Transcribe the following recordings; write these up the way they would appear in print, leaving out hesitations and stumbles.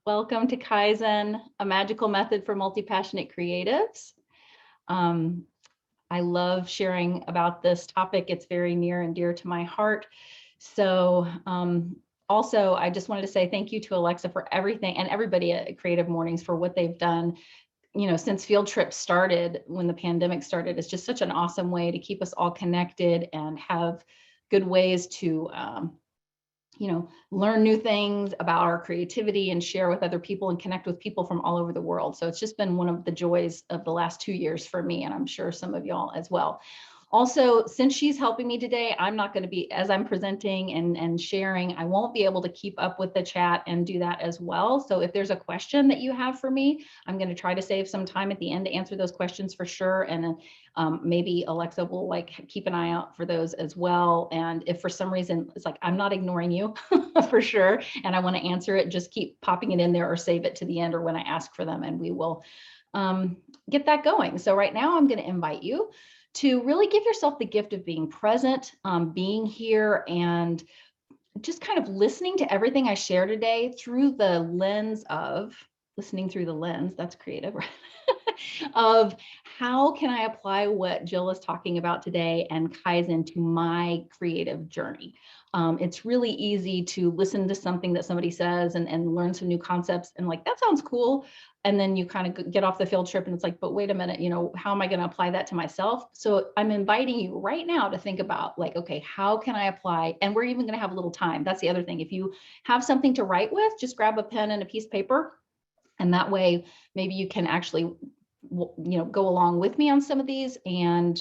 Welcome to Kaizen, a magical method for multi-passionate creatives. Um, I love sharing about this topic. It's very near and dear to my heart. So also, I just wanted to say thank you to Alexa for everything and everybody at Creative Mornings for what they've done, since field trips started, when the pandemic started. It's just such an awesome way to keep us all connected and have good ways to learn new things about our creativity and share with other people and connect with people from all over the world. So it's just been one of the joys of the last 2 years for me, and I'm sure some of y'all as well. Also, since she's helping me today, I'm not going to be, as I'm presenting and sharing, I won't be able to keep up with the chat and do that as well. So if there's a question that you have for me, I'm going to try to save some time at the end to answer those questions for sure. And maybe Alexa will keep an eye out for those as well. And if for some reason it's I'm not ignoring you for sure, and I want to answer it, just keep popping it in there or save it to the end or when I ask for them, and we will get that going. So right now I'm going to invite you to really give yourself the gift of being present, being here, and just kind of listening to everything I share today through the lens of listening through the lens, that's creative, right? Of how can I apply what Jill is talking about today and Kaizen to my creative journey. It's really easy to listen to something that somebody says and learn some new concepts and that sounds cool. And then you kind of get off the field trip and it's but wait a minute, how am I going to apply that to myself? So I'm inviting you right now to think about okay, how can I apply? And we're even going to have a little time. That's the other thing. If you have something to write with, just grab a pen and a piece of paper. And that way, maybe you can actually, go along with me on some of these and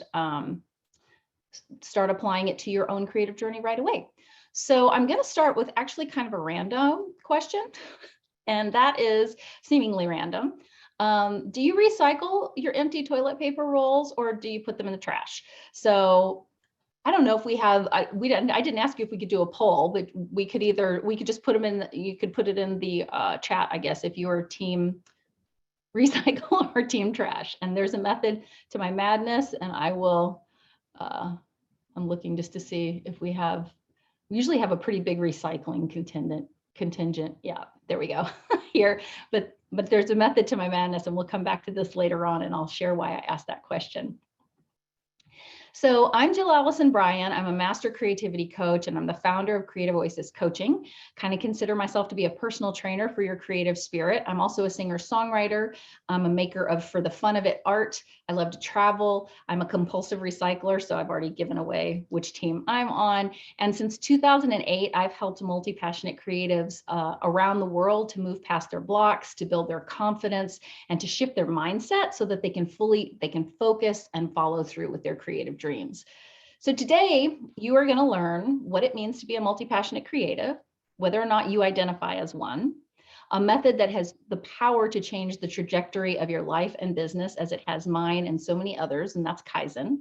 start applying it to your own creative journey right away. So I'm going to start with actually kind of a random question. And that is seemingly random. Do you recycle your empty toilet paper rolls or do you put them in the trash? So I don't know if we have, I didn't ask you if we could do a poll, but we could just put them in, you could put it in the chat, I guess, if you're team recycle or team trash. And there's a method to my madness, and I will, I'm looking just to see if we usually have a pretty big recycling contingent. Yeah, there we go here. But there's a method to my madness, and we'll come back to this later on, and I'll share why I asked that question. So I'm Allison Bryan. I'm a master creativity coach, and I'm the founder of Creative Oasis Coaching. Kind of consider myself to be a personal trainer for your creative spirit. I'm also a singer-songwriter. I'm a maker of For the Fun of It art. I love to travel. I'm a compulsive recycler, so I've already given away which team I'm on. And since 2008, I've helped multi-passionate creatives around the world to move past their blocks, to build their confidence, and to shift their mindset so that they can focus and follow through with their creative dreams. So today you are going to learn what it means to be a multi-passionate creative, whether or not you identify as one, a method that has the power to change the trajectory of your life and business as it has mine and so many others, and that's Kaizen.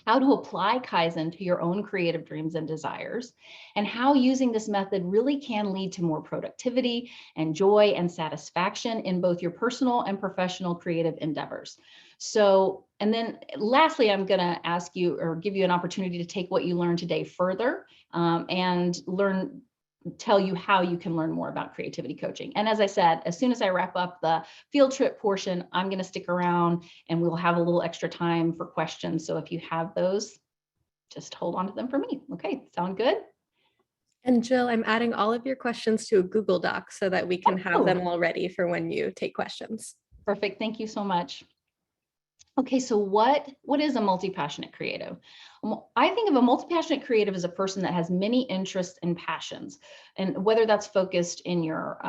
How to apply Kaizen to your own creative dreams and desires, and how using this method really can lead to more productivity and joy and satisfaction in both your personal and professional creative endeavors. So, and then lastly, I'm going to ask you or give you an opportunity to take what you learned today further and tell you how you can learn more about creativity coaching. And as I said, as soon as I wrap up the field trip portion, I'm going to stick around and we'll have a little extra time for questions. So if you have those, just hold on to them for me. Okay, sound good? And Jill, I'm adding all of your questions to a Google Doc so that we can have them all ready for when you take questions. Perfect. Thank you so much. Okay, so what is a multi-passionate creative? I think of a multi-passionate creative as a person that has many interests and passions, and whether that's focused in your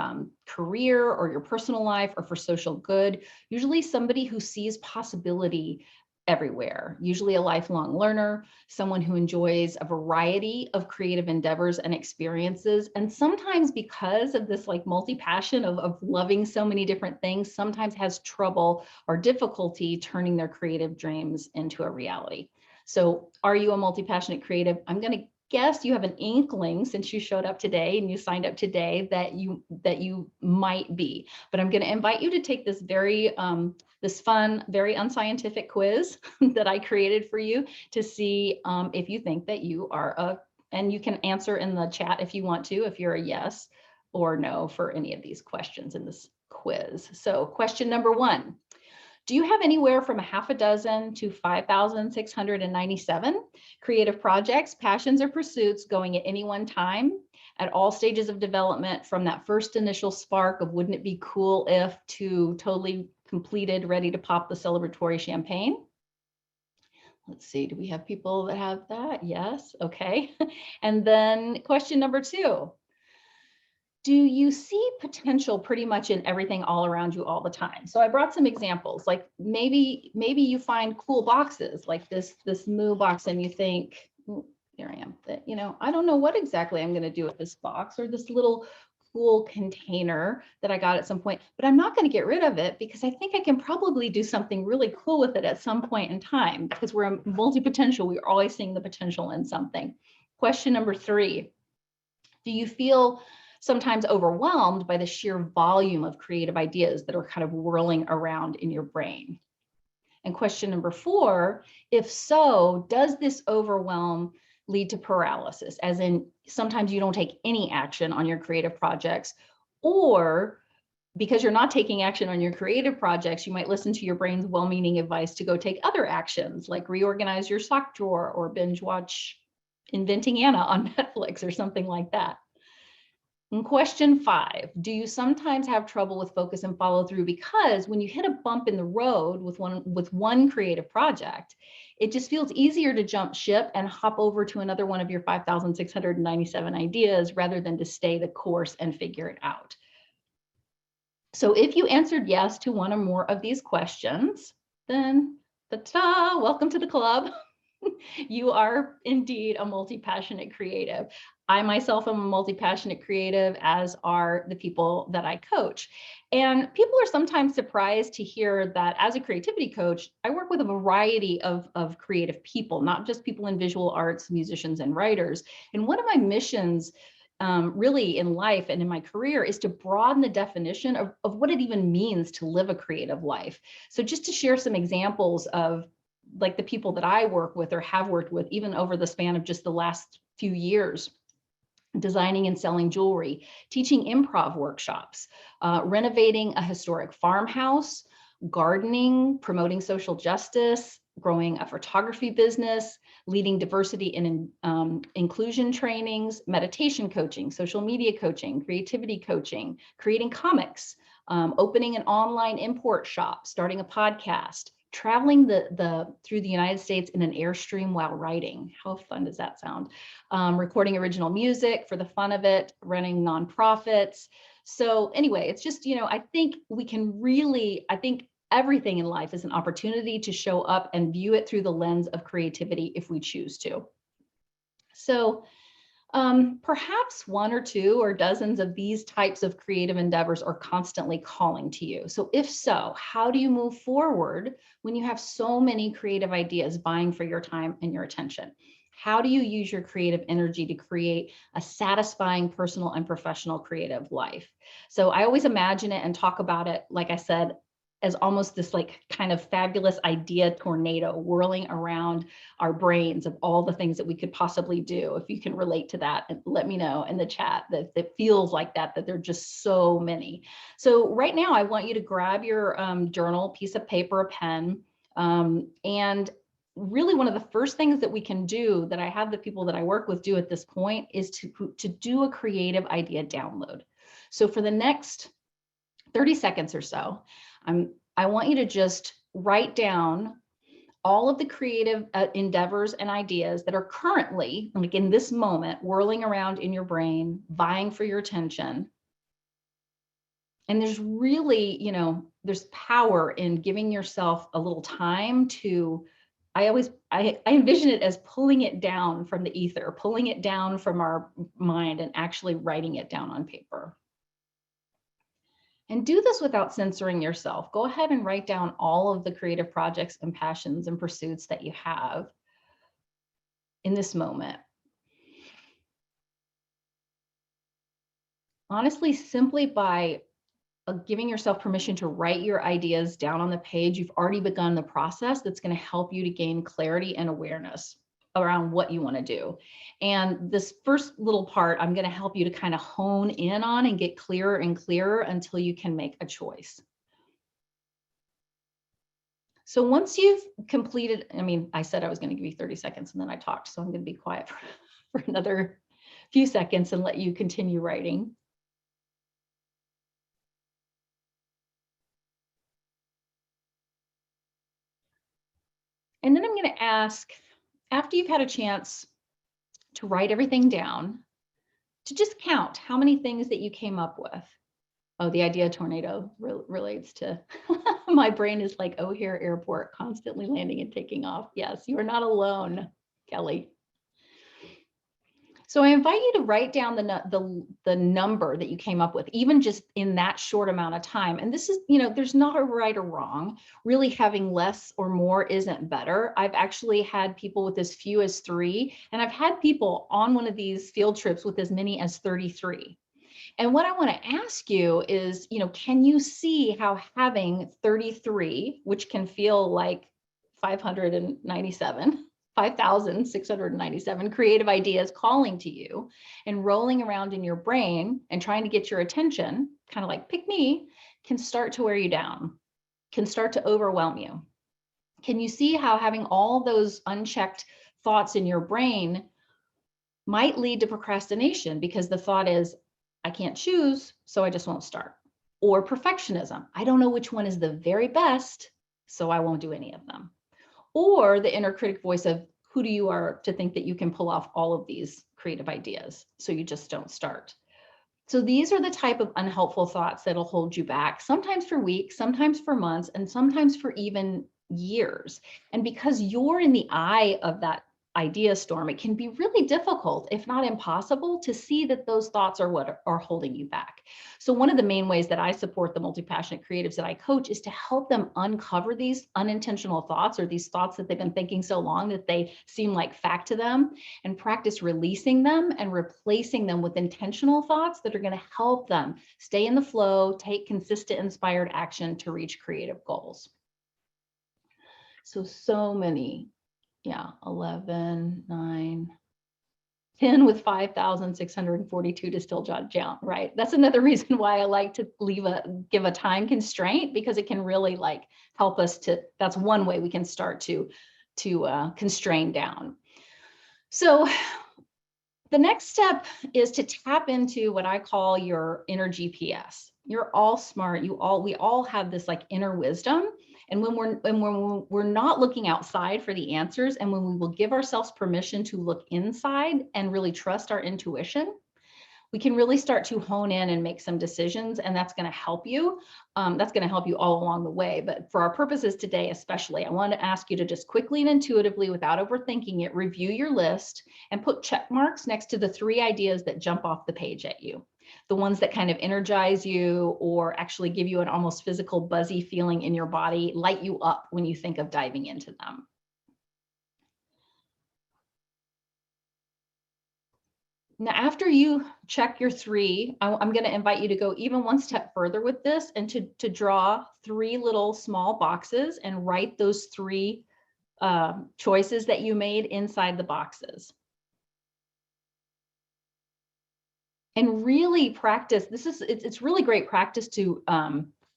career or your personal life or for social good, usually somebody who sees possibility everywhere, usually a lifelong learner, someone who enjoys a variety of creative endeavors and experiences. And sometimes because of this multi-passion of loving so many different things, sometimes has trouble or difficulty turning their creative dreams into a reality. So are you a multi-passionate creative? I'm going to guess you have an inkling since you showed up today and you signed up today that you might be. But I'm going to invite you to take this very this fun, very unscientific quiz that I created for you to see if you think that you are and you can answer in the chat if you want to, if you're a yes, or no for any of these questions in this quiz. So question number 1. Do you have anywhere from a half a dozen to 5,697 creative projects, passions, or pursuits going at any one time at all stages of development, from that first initial spark of wouldn't it be cool if to totally completed, ready to pop the celebratory champagne? Let's see, do we have people that have that? Yes, okay. And then question number 2. Do you see potential pretty much in everything all around you all the time? So I brought some examples, like maybe you find cool boxes like this Moo box, and you think, here I am, that, I don't know what exactly I'm going to do with this box, or this little cool container that I got at some point, but I'm not going to get rid of it because I think I can probably do something really cool with it at some point in time, because we're a multi-potential. We're always seeing the potential in something. Question number 3. Do you feel sometimes overwhelmed by the sheer volume of creative ideas that are kind of whirling around in your brain? And question number 4, if so, does this overwhelm lead to paralysis, as in sometimes you don't take any action on your creative projects, or because you're not taking action on your creative projects, you might listen to your brain's well-meaning advice to go take other actions, like reorganize your sock drawer or binge watch Inventing Anna on Netflix or something like that. And question 5, do you sometimes have trouble with focus and follow through because when you hit a bump in the road with one creative project, it just feels easier to jump ship and hop over to another one of your 5,697 ideas rather than to stay the course and figure it out? So if you answered yes to one or more of these questions, then ta-da, welcome to the club. You are indeed a multi-passionate creative. I myself am a multi-passionate creative, as are the people that I coach. And people are sometimes surprised to hear that as a creativity coach, I work with a variety of creative people, not just people in visual arts, musicians, and writers. And one of my missions really in life and in my career is to broaden the definition of what it even means to live a creative life. So just to share some examples of like the people that I work with or have worked with, even over the span of just the last few years: designing and selling jewelry, teaching improv workshops, renovating a historic farmhouse, gardening, promoting social justice, growing a photography business, leading diversity and inclusion trainings, meditation coaching, social media coaching, creativity coaching, creating comics, opening an online import shop, starting a podcast, traveling through the United States in an Airstream while writing. How fun does that sound? Recording original music for the fun of it, running nonprofits. So anyway, it's just, I think we can really, I think everything in life is an opportunity to show up and view it through the lens of creativity if we choose to. So perhaps one or two or dozens of these types of creative endeavors are constantly calling to you. So if so, how do you move forward when you have so many creative ideas vying for your time and your attention? How do you use your creative energy to create a satisfying personal and professional creative life? So I always imagine it and talk about it, like I said, as almost this like kind of fabulous idea tornado whirling around our brains of all the things that we could possibly do. If you can relate to that, and let me know in the chat that it feels like that there are just so many. So right now I want you to grab your journal, piece of paper, a pen, and really one of the first things that we can do, that I have the people that I work with do at this point, is to do a creative idea download. So for the next 30 seconds or so, I want you to just write down all of the creative endeavors and ideas that are currently, like in this moment, whirling around in your brain, vying for your attention. And there's really, there's power in giving yourself a little time to, I envision it as pulling it down from the ether, pulling it down from our mind and actually writing it down on paper. And do this without censoring yourself. Go ahead and write down all of the creative projects and passions and pursuits that you have in this moment. Honestly, simply by giving yourself permission to write your ideas down on the page, you've already begun the process that's going to help you to gain clarity and awareness. around what you want to do. And this first little part, I'm going to help you to kind of hone in on and get clearer and clearer until you can make a choice. So once you've completed, I mean, I said I was going to give you 30 seconds and then I talked, so I'm going to be quiet for another few seconds and let you continue writing. And then I'm going to ask, after you've had a chance to write everything down, to just count how many things that you came up with. Oh, the idea tornado relates to my brain is like O'Hare Airport, constantly landing and taking off. Yes, you are not alone, Kelly. So I invite you to write down the number that you came up with, even just in that short amount of time. And this is, there's not a right or wrong. Really having less or more isn't better. I've actually had people with as few as 3, and I've had people on one of these field trips with as many as 33. And what I want to ask you is, can you see how having 33, which can feel like 5,697 creative ideas calling to you and rolling around in your brain and trying to get your attention, kind of like pick me, can start to wear you down, can start to overwhelm you? Can you see how having all those unchecked thoughts in your brain might lead to procrastination because the thought is, I can't choose, so I just won't start. Or perfectionism. I don't know which one is the very best, so I won't do any of them. Or the inner critic voice of, who do you are to think that you can pull off all of these creative ideas, so you just don't start. So these are the type of unhelpful thoughts that'll hold you back, sometimes for weeks, sometimes for months, and sometimes for even years. And because you're in the eye of that idea storm, it can be really difficult, if not impossible, to see that those thoughts are what are holding you back. So one of the main ways that I support the multi-passionate creatives that I coach is to help them uncover these unintentional thoughts, or these thoughts that they've been thinking so long that they seem like fact to them, and practice releasing them and replacing them with intentional thoughts that are going to help them stay in the flow, take consistent, inspired action to reach creative goals. So many. Yeah, 11, 9, 10 with 5,642 to still jot down, right? That's another reason why I like to give a time constraint, because it can really help us to, that's one way we can start to constrain down. So the next step is to tap into what I call your inner GPS. You're all smart. We all have this inner wisdom. And when we're not looking outside for the answers, and when we will give ourselves permission to look inside and really trust our intuition, we can really start to hone in and make some decisions. And that's going to help you. That's going to help you all along the way. But for our purposes today, especially, I want to ask you to just quickly and intuitively, without overthinking it, review your list and put check marks next to the 3 ideas that jump off the page at you. The ones that kind of energize you, or actually give you an almost physical buzzy feeling in your body, light you up when you think of diving into them. Now, after you check your 3, I'm going to invite you to go even one step further with this, and to draw 3 little small boxes and write those 3 choices that you made inside the boxes. And really practice. It's really great practice to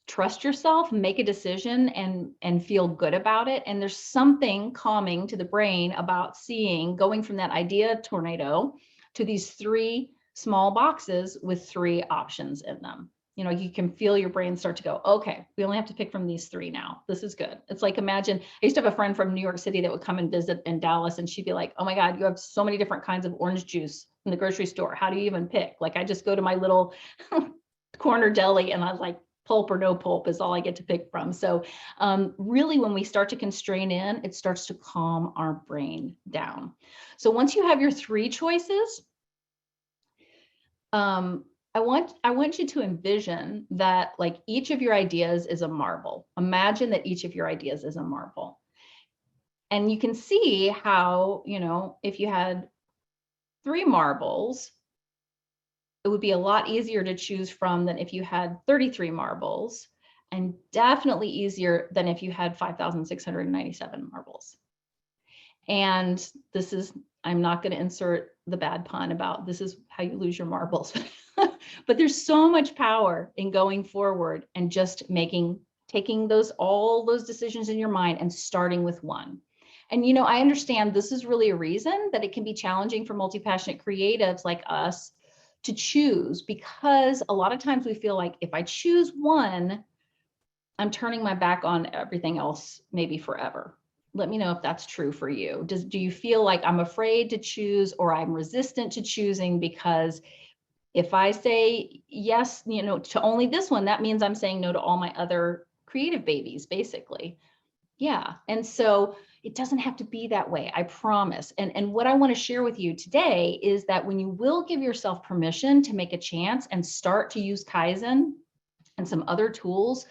trust yourself, make a decision, and feel good about it. And there's something calming to the brain about going from that idea tornado to these 3 small boxes with 3 options in them. You can feel your brain start to go, okay, we only have to pick from these 3 now. This is good. It's like, imagine, I used to have a friend from New York City that would come and visit in Dallas, and she'd be like, oh my God, you have so many different kinds of orange juice in the grocery store. How do you even pick? I just go to my little corner deli, and I was pulp or no pulp is all I get to pick from. So really, when we start to constrain in, it starts to calm our brain down. So once you have your 3 choices, I want you to envision that each of your ideas is a marble. Imagine that each of your ideas is a marble. And you can see how, if you had 3 marbles, it would be a lot easier to choose from than if you had 33 marbles, and definitely easier than if you had 5,697 marbles. And this is, I'm not going to insert the bad pun about this is how you lose your marbles. But there's so much power in going forward and just taking all those decisions in your mind and starting with one. And, I understand this is really a reason that it can be challenging for multi-passionate creatives like us to choose, because a lot of times we feel like if I choose one, I'm turning my back on everything else, maybe forever. Let me know if that's true for you. Do you feel like I'm afraid to choose, or I'm resistant to choosing because if I say yes, to only this one, that means I'm saying no to all my other creative babies, basically. Yeah. And so it doesn't have to be that way, I promise. And what I want to share with you today is that when you will give yourself permission to make a chance and start to use Kaizen and some other tools,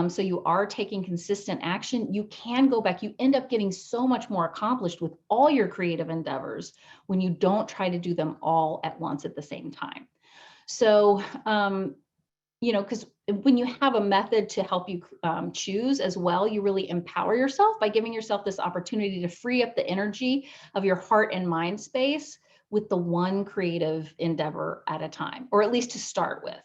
so you are taking consistent action, you can go back. You end up getting so much more accomplished with all your creative endeavors when you don't try to do them all at once at the same time. So, because when you have a method to help you choose as well, you really empower yourself by giving yourself this opportunity to free up the energy of your heart and mind space with the one creative endeavor at a time, or at least to start with.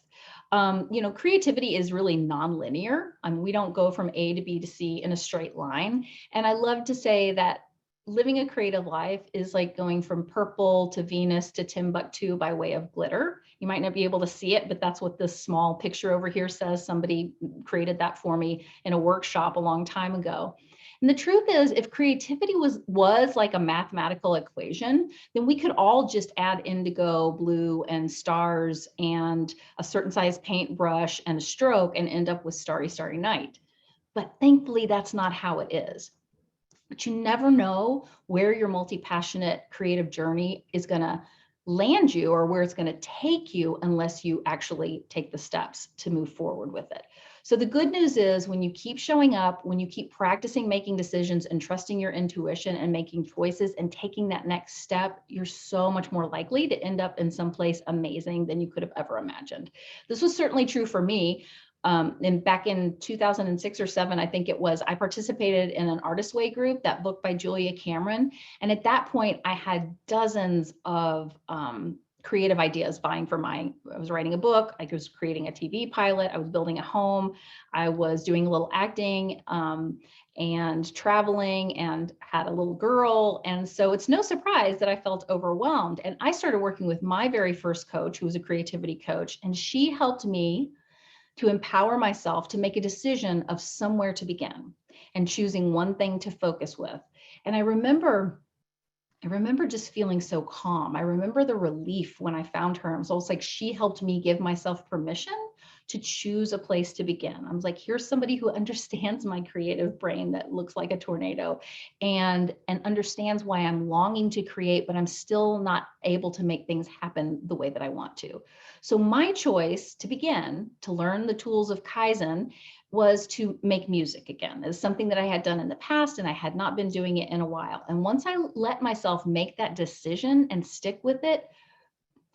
Creativity is really nonlinear. We don't go from A to B to C in a straight line. And I love to say that living a creative life is like going from purple to Venus to Timbuktu by way of glitter. You might not be able to see it, but that's what this small picture over here says. Somebody created that for me in a workshop a long time ago. And the truth is, if creativity was like a mathematical equation, then we could all just add indigo, blue, and stars, and a certain size paintbrush and a stroke, and end up with Starry, Starry Night. But thankfully, that's not how it is. But you never know where your multi-passionate creative journey is going to land you, or where it's going to take you, unless you actually take the steps to move forward with it. So the good news is, when you keep showing up, when you keep practicing making decisions and trusting your intuition and making choices and taking that next step, you're so much more likely to end up in someplace amazing than you could have ever imagined. This was certainly true for me. And back in 2006 or 7, I think it was, I participated in an Artist Way group, that book by Julia Cameron. And at that point, I had dozens of creative ideas I was writing a book, I was creating a TV pilot, I was building a home, I was doing a little acting and traveling, and had a little girl. And so it's no surprise that I felt overwhelmed. And I started working with my very first coach, who was a creativity coach, and she helped me to empower myself to make a decision of somewhere to begin and choosing one thing to focus with. And I remember just feeling so calm. I remember the relief when I found her. It was almost like she helped me give myself permission to choose a place to begin. I was like, here's somebody who understands my creative brain that looks like a tornado, and understands why I'm longing to create, but I'm still not able to make things happen the way that I want to. So my choice to begin to learn the tools of Kaizen was to make music again. It's something that I had done in the past, and I had not been doing it in a while. And once I let myself make that decision and stick with it,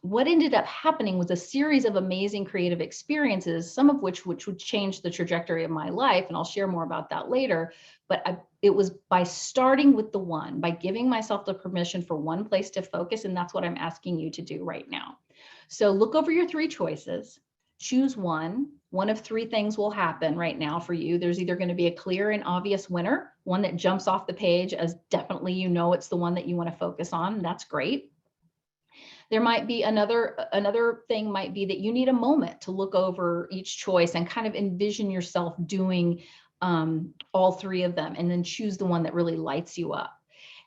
what ended up happening was a series of amazing creative experiences, some of which would change the trajectory of my life. And I'll share more about that later. But it was by starting with the one, by giving myself the permission for one place to focus. And that's what I'm asking you to do right now. So look over your 3 choices, choose one. One of 3 things will happen right now for you. There's either going to be a clear and obvious winner, one that jumps off the page as definitely it's the one that you want to focus on. That's great. There might be another thing might be that you need a moment to look over each choice and kind of envision yourself doing all 3 of them, and then choose the one that really lights you up.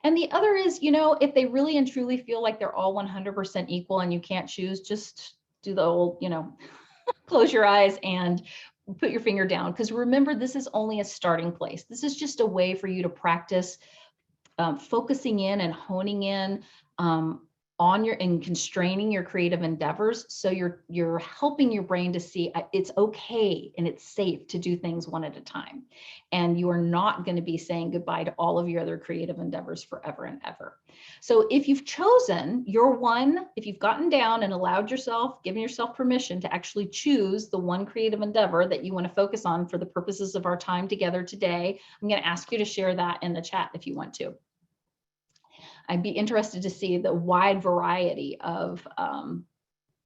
And the other is, if they really and truly feel like they're all 100% equal and you can't choose, just do the old, close your eyes and put your finger down. Because remember, this is only a starting place. This is just a way for you to practice focusing in and honing in and constraining your creative endeavors. So you're helping your brain to see it's okay and it's safe to do things one at a time. And you are not going to be saying goodbye to all of your other creative endeavors forever and ever. So if you've chosen your one, if you've gotten down and given yourself permission to actually choose the one creative endeavor that you want to focus on for the purposes of our time together today, I'm going to ask you to share that in the chat if you want to. I'd be interested to see the wide variety of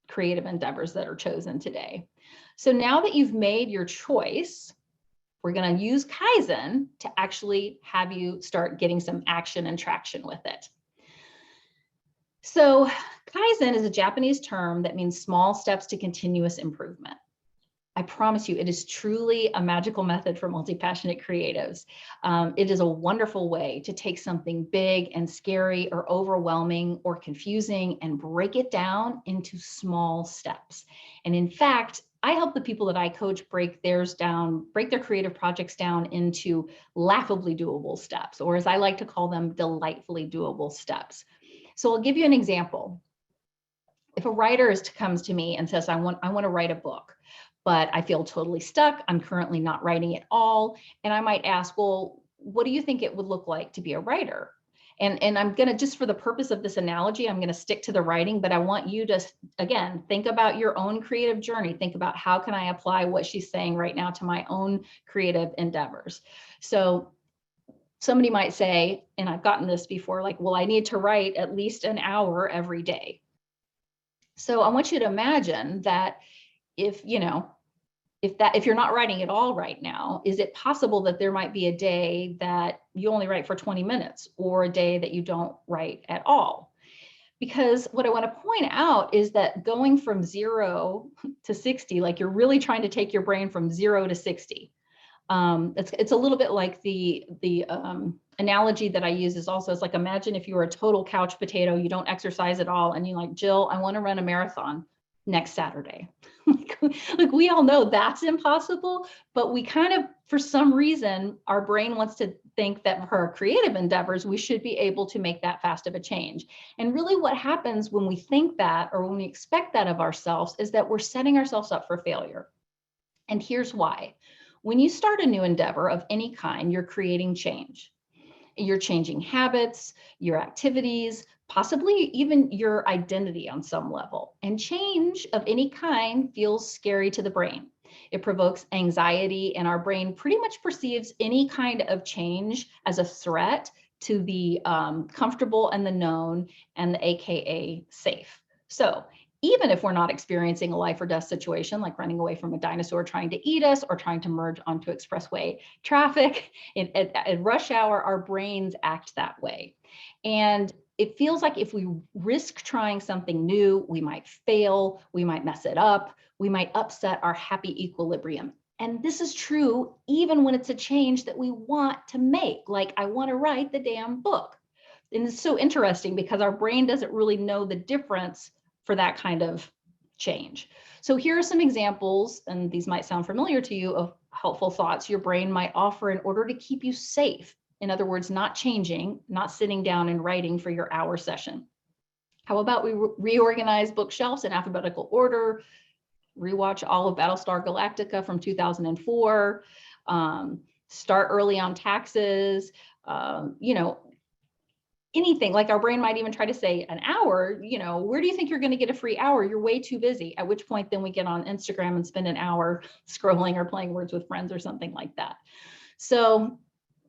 creative endeavors that are chosen today. So now that you've made your choice, we're going to use Kaizen to actually have you start getting some action and traction with it. So Kaizen is a Japanese term that means small steps to continuous improvement. I promise you, it is truly a magical method for multi-passionate creatives. It is a wonderful way to take something big and scary or overwhelming or confusing and break it down into small steps. And in fact, I help the people that I coach break their creative projects down into laughably doable steps, or as I like to call them, delightfully doable steps. So I'll give you an example. If a writer comes to me and says, I want to write a book, but I feel totally stuck, I'm currently not writing at all. And I might ask, well, what do you think it would look like to be a writer? And I'm going to, just for the purpose of this analogy, I'm going to stick to the writing, but I want you to, again, think about your own creative journey. Think about how can I apply what she's saying right now to my own creative endeavors. So somebody might say, and I've gotten this before, like, well, I need to write at least an hour every day. So I want you to imagine that if you're not writing at all right now, is it possible that there might be a day that you only write for 20 minutes or a day that you don't write at all? Because what I want to point out is that going from 0 to 60, like you're really trying to take your brain from 0 to 60. It's a little bit like the analogy that I use is also, it's like, imagine if you were a total couch potato, you don't exercise at all, and you're like, Jill, I want to run a marathon next Saturday. Like we all know that's impossible, but we kind of, for some reason, our brain wants to think that for our creative endeavors, we should be able to make that fast of a change. And really what happens when we think that, or when we expect that of ourselves, is that we're setting ourselves up for failure. And here's why. When you start a new endeavor of any kind, you're creating change. You're changing habits, your activities, possibly even your identity on some level. And change of any kind feels scary to the brain. It provokes anxiety, and our brain pretty much perceives any kind of change as a threat to the comfortable and the known and the AKA safe. So even if we're not experiencing a life or death situation, like running away from a dinosaur trying to eat us or trying to merge onto expressway traffic, at rush hour, our brains act that way. And it feels like if we risk trying something new, we might fail, we might mess it up, we might upset our happy equilibrium. And this is true even when it's a change that we want to make, like I want to write the damn book. And it's so interesting because our brain doesn't really know the difference for that kind of change. So here are some examples, and these might sound familiar to you, of helpful thoughts your brain might offer in order to keep you safe. In other words, not changing, not sitting down and writing for your hour session. How about we reorganize bookshelves in alphabetical order, rewatch all of Battlestar Galactica from 2004, start early on taxes, anything. Like our brain might even try to say an hour, where do you think you're going to get a free hour? You're way too busy. At which point then we get on Instagram and spend an hour scrolling or playing Words with Friends or something like that. So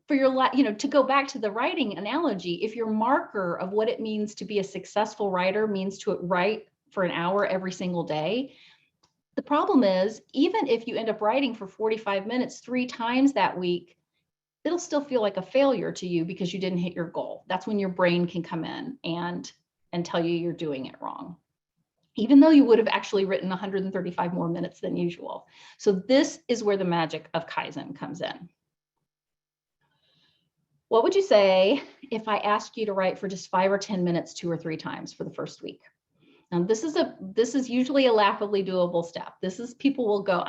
for your, to go back to the writing analogy, if your marker of what it means to be a successful writer means to write for an hour every single day, the problem is, even if you end up writing for 45 minutes 3 times that week, it'll still feel like a failure to you because you didn't hit your goal. That's when your brain can come in and tell you you're doing it wrong, even though you would have actually written 135 more minutes than usual. So this is where the magic of Kaizen comes in. What would you say if I asked you to write for just 5 or 10 minutes 2 or 3 times for the first week? Now, this is usually a laughably doable step. This is, people will go,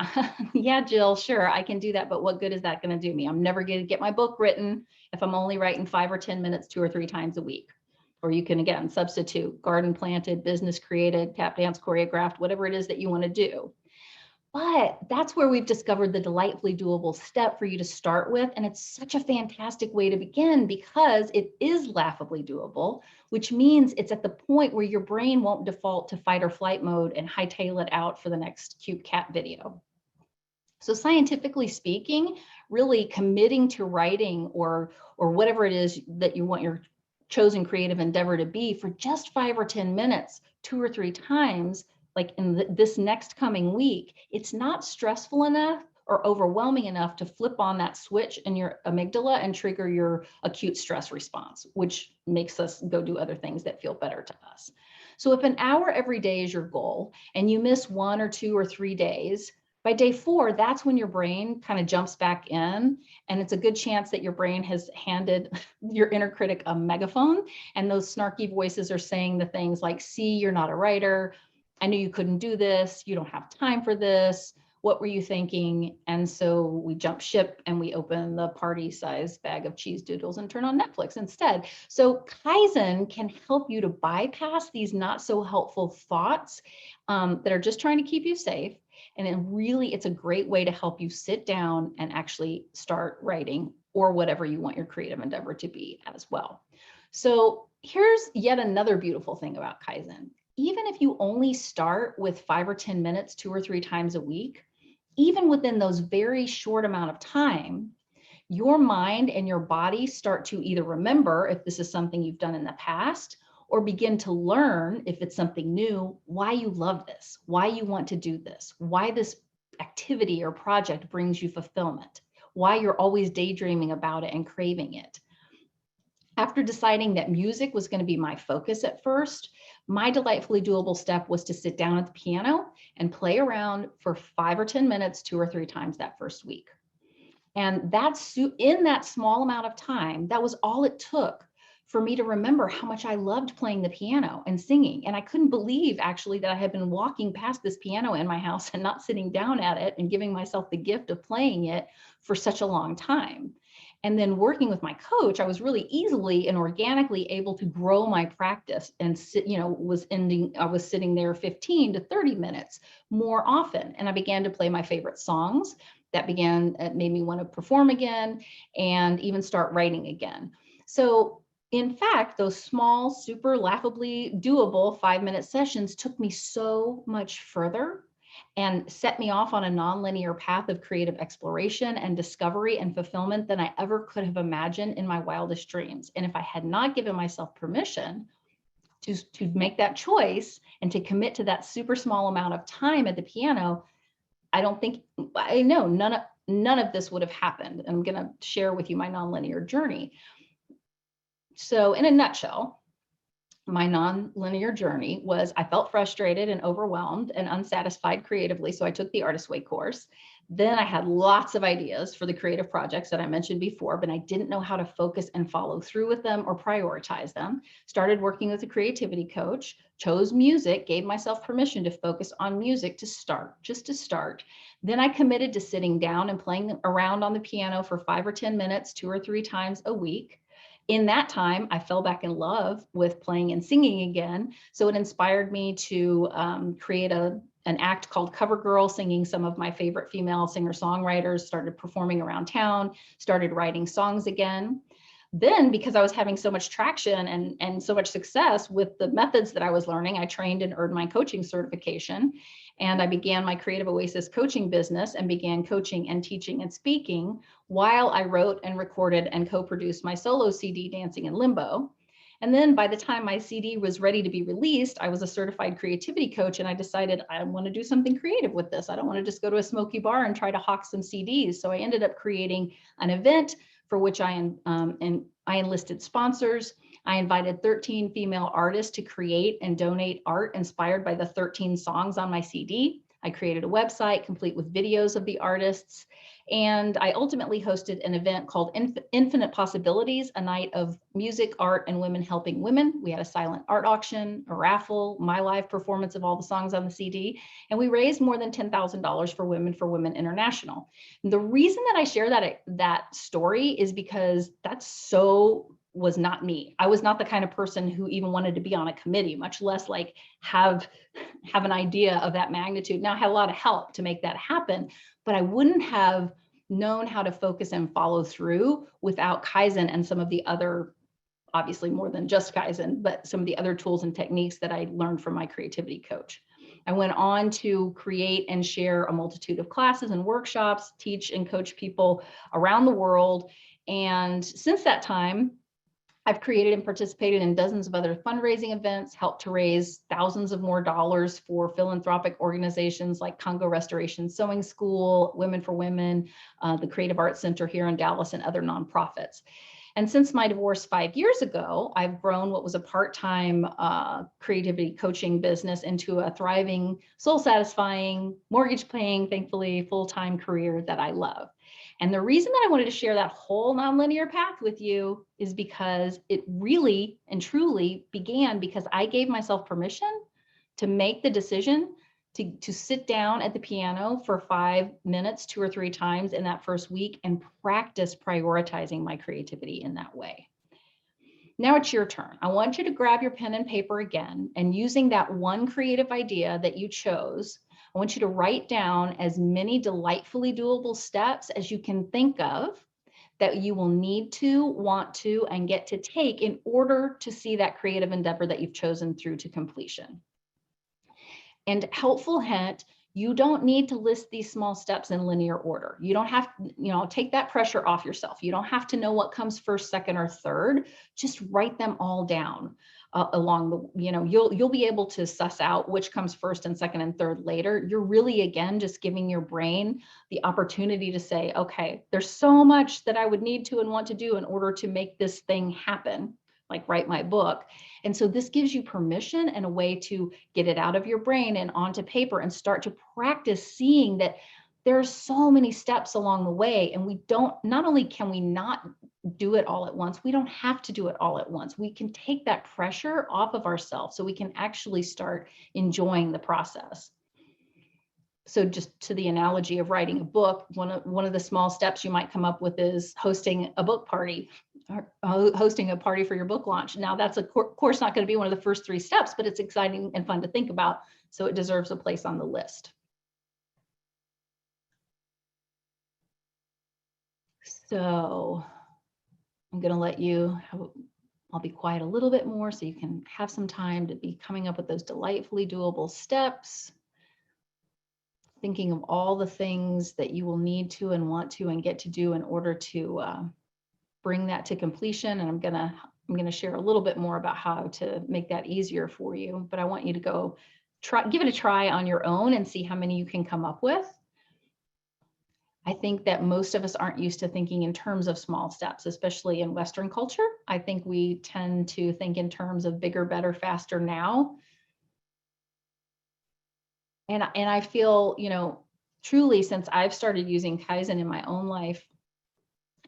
yeah, Jill, sure, I can do that, but what good is that going to do me? I'm never going to get my book written if I'm only writing 5 or 10 minutes 2 or 3 times a week. Or you can, again, substitute garden planted, business created, tap dance choreographed, whatever it is that you want to do. But that's where we've discovered the delightfully doable step for you to start with. And it's such a fantastic way to begin because it is laughably doable, which means it's at the point where your brain won't default to fight or flight mode and hightail it out for the next cute cat video. So scientifically speaking, really committing to writing or whatever it is that you want your chosen creative endeavor to be for just 5 or 10 minutes, 2 or 3 times, like in this next coming week, it's not stressful enough or overwhelming enough to flip on that switch in your amygdala and trigger your acute stress response, which makes us go do other things that feel better to us. So if an hour every day is your goal and you miss 1 or 2 or 3 days, by day 4, that's when your brain kind of jumps back in, and it's a good chance that your brain has handed your inner critic a megaphone, and those snarky voices are saying the things like, see, you're not a writer. I knew you couldn't do this. You don't have time for this. What were you thinking? And so we jump ship and we open the party-sized bag of cheese doodles and turn on Netflix instead. So Kaizen can help you to bypass these not so helpful thoughts that are just trying to keep you safe. And then really, it's a great way to help you sit down and actually start writing or whatever you want your creative endeavor to be as well. So here's yet another beautiful thing about Kaizen. Even if you only start with 5 or 10 minutes, 2 or 3 times a week, even within those very short amount of time, your mind and your body start to either remember if this is something you've done in the past, or begin to learn if it's something new, why you love this, why you want to do this, why this activity or project brings you fulfillment, why you're always daydreaming about it and craving it. After deciding that music was going to be my focus at first, my delightfully doable step was to sit down at the piano and play around for 5 or 10 minutes, 2 or 3 times that first week. And that's in that small amount of time, that was all it took for me to remember how much I loved playing the piano and singing. And I couldn't believe actually that I had been walking past this piano in my house and not sitting down at it and giving myself the gift of playing it for such a long time. And then working with my coach, I was really easily and organically able to grow my practice and I was sitting there 15 to 30 minutes more often. And I began to play my favorite songs. It made me want to perform again and even start writing again. So in fact, those small, super laughably doable 5-minute sessions took me so much further and set me off on a nonlinear path of creative exploration and discovery and fulfillment than I ever could have imagined in my wildest dreams. And if I had not given myself permission to make that choice and to commit to that super small amount of time at the piano, I know none of this would have happened. I'm going to share with you my nonlinear journey. So in a nutshell, my nonlinear journey was I felt frustrated and overwhelmed and unsatisfied creatively. So I took the Artist Way course. Then I had lots of ideas for the creative projects that I mentioned before, but I didn't know how to focus and follow through with them or prioritize them. Started working with a creativity coach, chose music, gave myself permission to focus on music just to start. Then I committed to sitting down and playing around on the piano for 5 or 10 minutes, 2 or 3 times a week. In that time, I fell back in love with playing and singing again. So it inspired me to create an act called Cover Girl, singing some of my favorite female singer-songwriters, started performing around town, started writing songs again. Then, because I was having so much traction and so much success with the methods that I was learning, I trained and earned my coaching certification. And I began my Creative Oasis coaching business and began coaching and teaching and speaking while I wrote and recorded and co-produced my solo CD, Dancing in Limbo. And then by the time my CD was ready to be released, I was a certified creativity coach, and I decided I want to do something creative with this. I don't want to just go to a smoky bar and try to hawk some CDs. So I ended up creating an event for which I enlisted sponsors. I invited 13 female artists to create and donate art inspired by the 13 songs on my CD. I created a website complete with videos of the artists. And I ultimately hosted an event called Infinite Possibilities, a night of music, art, and women helping women. We had a silent art auction, a raffle, my live performance of all the songs on the CD, and we raised more than $10,000 for Women International. And the reason that I share that story is because was not me. I was not the kind of person who even wanted to be on a committee, much less like have an idea of that magnitude. Now I had a lot of help to make that happen, but I wouldn't have known how to focus and follow through without Kaizen and some of the other, obviously more than just Kaizen, but some of the other tools and techniques that I learned from my creativity coach. I went on to create and share a multitude of classes and workshops, teach and coach people around the world. And since that time, I've created and participated in dozens of other fundraising events, helped to raise thousands of more dollars for philanthropic organizations like Congo Restoration Sewing School, Women for Women, the Creative Arts Center here in Dallas, and other nonprofits. And since my divorce 5 years ago, I've grown what was a part-time creativity coaching business into a thriving, soul-satisfying, mortgage-paying, thankfully, full-time career that I love. And the reason that I wanted to share that whole nonlinear path with you is because it really and truly began because I gave myself permission to make the decision to sit down at the piano for 5 minutes, 2 or 3 times in that first week and practice prioritizing my creativity in that way. Now it's your turn. I want you to grab your pen and paper again, and using that one creative idea that you chose, I want you to write down as many delightfully doable steps as you can think of that you will need to, want to, and get to take in order to see that creative endeavor that you've chosen through to completion. And helpful hint, you don't need to list these small steps in linear order. You don't have, take that pressure off yourself. You don't have to know what comes first, second, or third. Just write them all down along the, you'll be able to suss out which comes first and second and third later. You're really, again, just giving your brain the opportunity to say, okay, there's so much that I would need to and want to do in order to make this thing happen, like write my book. And so this gives you permission and a way to get it out of your brain and onto paper and start to practice seeing that there's so many steps along the way. And we don't, not only can we not do it all at once, we don't have to do it all at once. We can take that pressure off of ourselves so we can actually start enjoying the process. So just to the analogy of writing a book, one of the small steps you might come up with is hosting a book party, or hosting a party for your book launch. Now that's of course not going to be one of the first 3 steps, but it's exciting and fun to think about. So it deserves a place on the list. So I'm going to let you I'll be quiet a little bit more so you can have some time to be coming up with those delightfully doable steps. Thinking of all the things that you will need to and want to and get to do in order to bring that to completion. And I'm gonna share a little bit more about how to make that easier for you. But I want you to go give it a try on your own and see how many you can come up with. I think that most of us aren't used to thinking in terms of small steps, especially in Western culture. I think we tend to think in terms of bigger, better, faster now. And I feel, truly, since I've started using Kaizen in my own life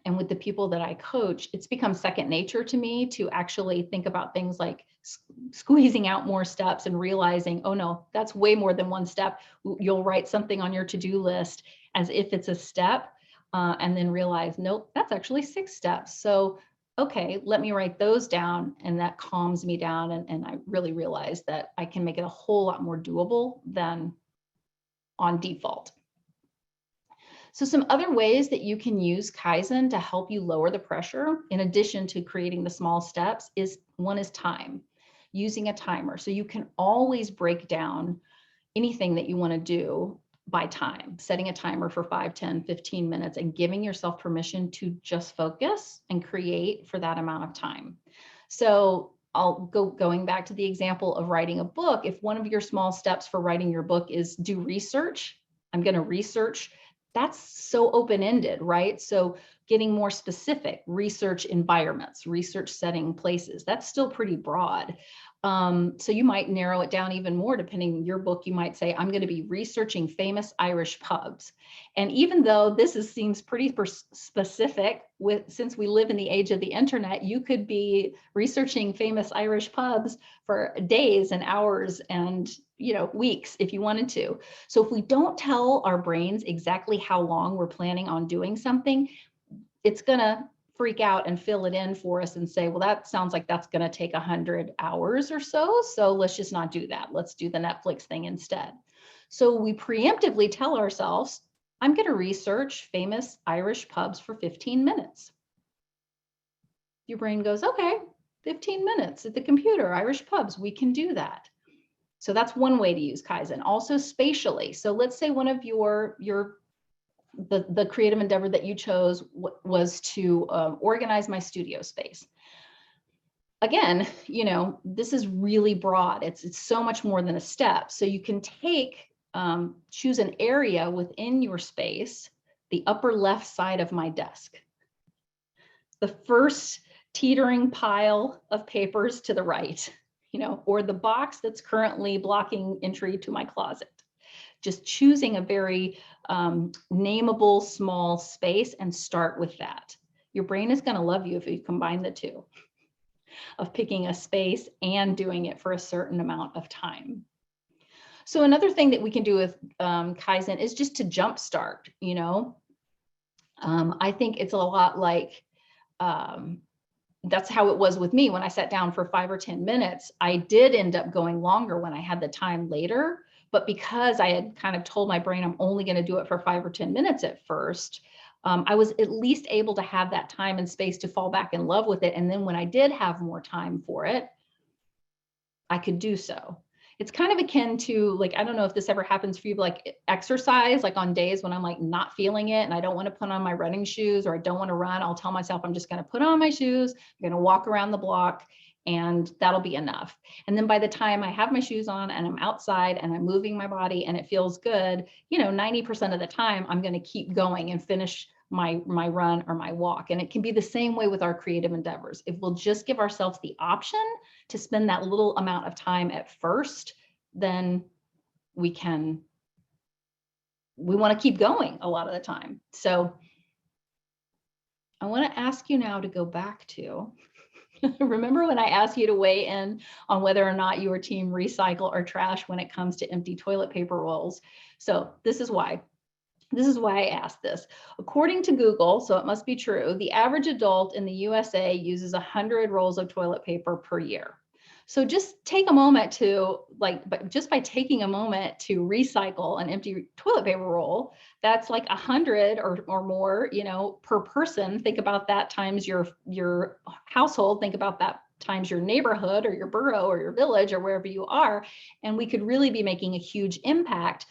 and with the people that I coach, it's become second nature to me to actually think about things like squeezing out more steps and realizing, oh no, that's way more than one step. You'll write something on your to-do list as if it's a step and then realize, nope, that's actually 6 steps. So, okay, let me write those down, and that calms me down. And I really realize that I can make it a whole lot more doable than on default. So some other ways that you can use Kaizen to help you lower the pressure, in addition to creating the small steps, one is time, using a timer. So you can always break down anything that you want to do by time, setting a timer for 5, 10, 15 minutes and giving yourself permission to just focus and create for that amount of time. So going back to the example of writing a book. If one of your small steps for writing your book is do research, I'm going to research. That's so open-ended, right? So getting more specific, research environments, research setting places, that's still pretty broad. So you might narrow it down even more. Depending on your book, you might say, I'm going to be researching famous Irish pubs. And even though this seems pretty specific, since we live in the age of the internet, you could be researching famous Irish pubs for days and hours and weeks if you wanted to. So if we don't tell our brains exactly how long we're planning on doing something, it's going to freak out and fill it in for us and say, well, that sounds like that's going to take 100 hours or so. So let's just not do that. Let's do the Netflix thing instead. So we preemptively tell ourselves, I'm going to research famous Irish pubs for 15 minutes. Your brain goes, okay, 15 minutes at the computer, Irish pubs, we can do that. So that's one way to use Kaizen. Also spatially. So let's say one of the creative endeavor that you chose was to organize my studio space. again, this is really broad. It's so much more than a step. So you can choose an area within your space, the upper left side of my desk, the first teetering pile of papers to the right, or the box that's currently blocking entry to my closet. Just choosing a very nameable small space and start with that. Your brain is going to love you if you combine the two, of picking a space and doing it for a certain amount of time. So another thing that we can do with Kaizen is just to jumpstart. I think it's a lot like, that's how it was with me when I sat down for 5 or 10 minutes. I did end up going longer when I had the time later, but because I had kind of told my brain I'm only going to do it for 5 or 10 minutes at first, I was at least able to have that time and space to fall back in love with it. And then when I did have more time for it, I could do so. It's kind of akin to, like, I don't know if this ever happens for you, but like exercise, like on days when I'm like not feeling it and I don't want to put on my running shoes or I don't want to run, I'll tell myself I'm just going to put on my shoes, I'm going to walk around the block, and that'll be enough. And then by the time I have my shoes on and I'm outside and I'm moving my body and it feels good, 90% of the time I'm going to keep going and finish my run or my walk. And it can be the same way with our creative endeavors. If we'll just give ourselves the option to spend that little amount of time at first, then we want to keep going a lot of the time. So I want to ask you now to go back to, remember when I asked you to weigh in on whether or not your team recycle or trash when it comes to empty toilet paper rolls? So this is why. This is why I asked this. According to Google, so it must be true, the average adult in the USA uses 100 rolls of toilet paper per year. So just take a moment to, but just by taking a moment to recycle an empty toilet paper roll, that's like 100 or more, per person. Think about that times your household. Think about that times your neighborhood or your borough or your village or wherever you are. And we could really be making a huge impact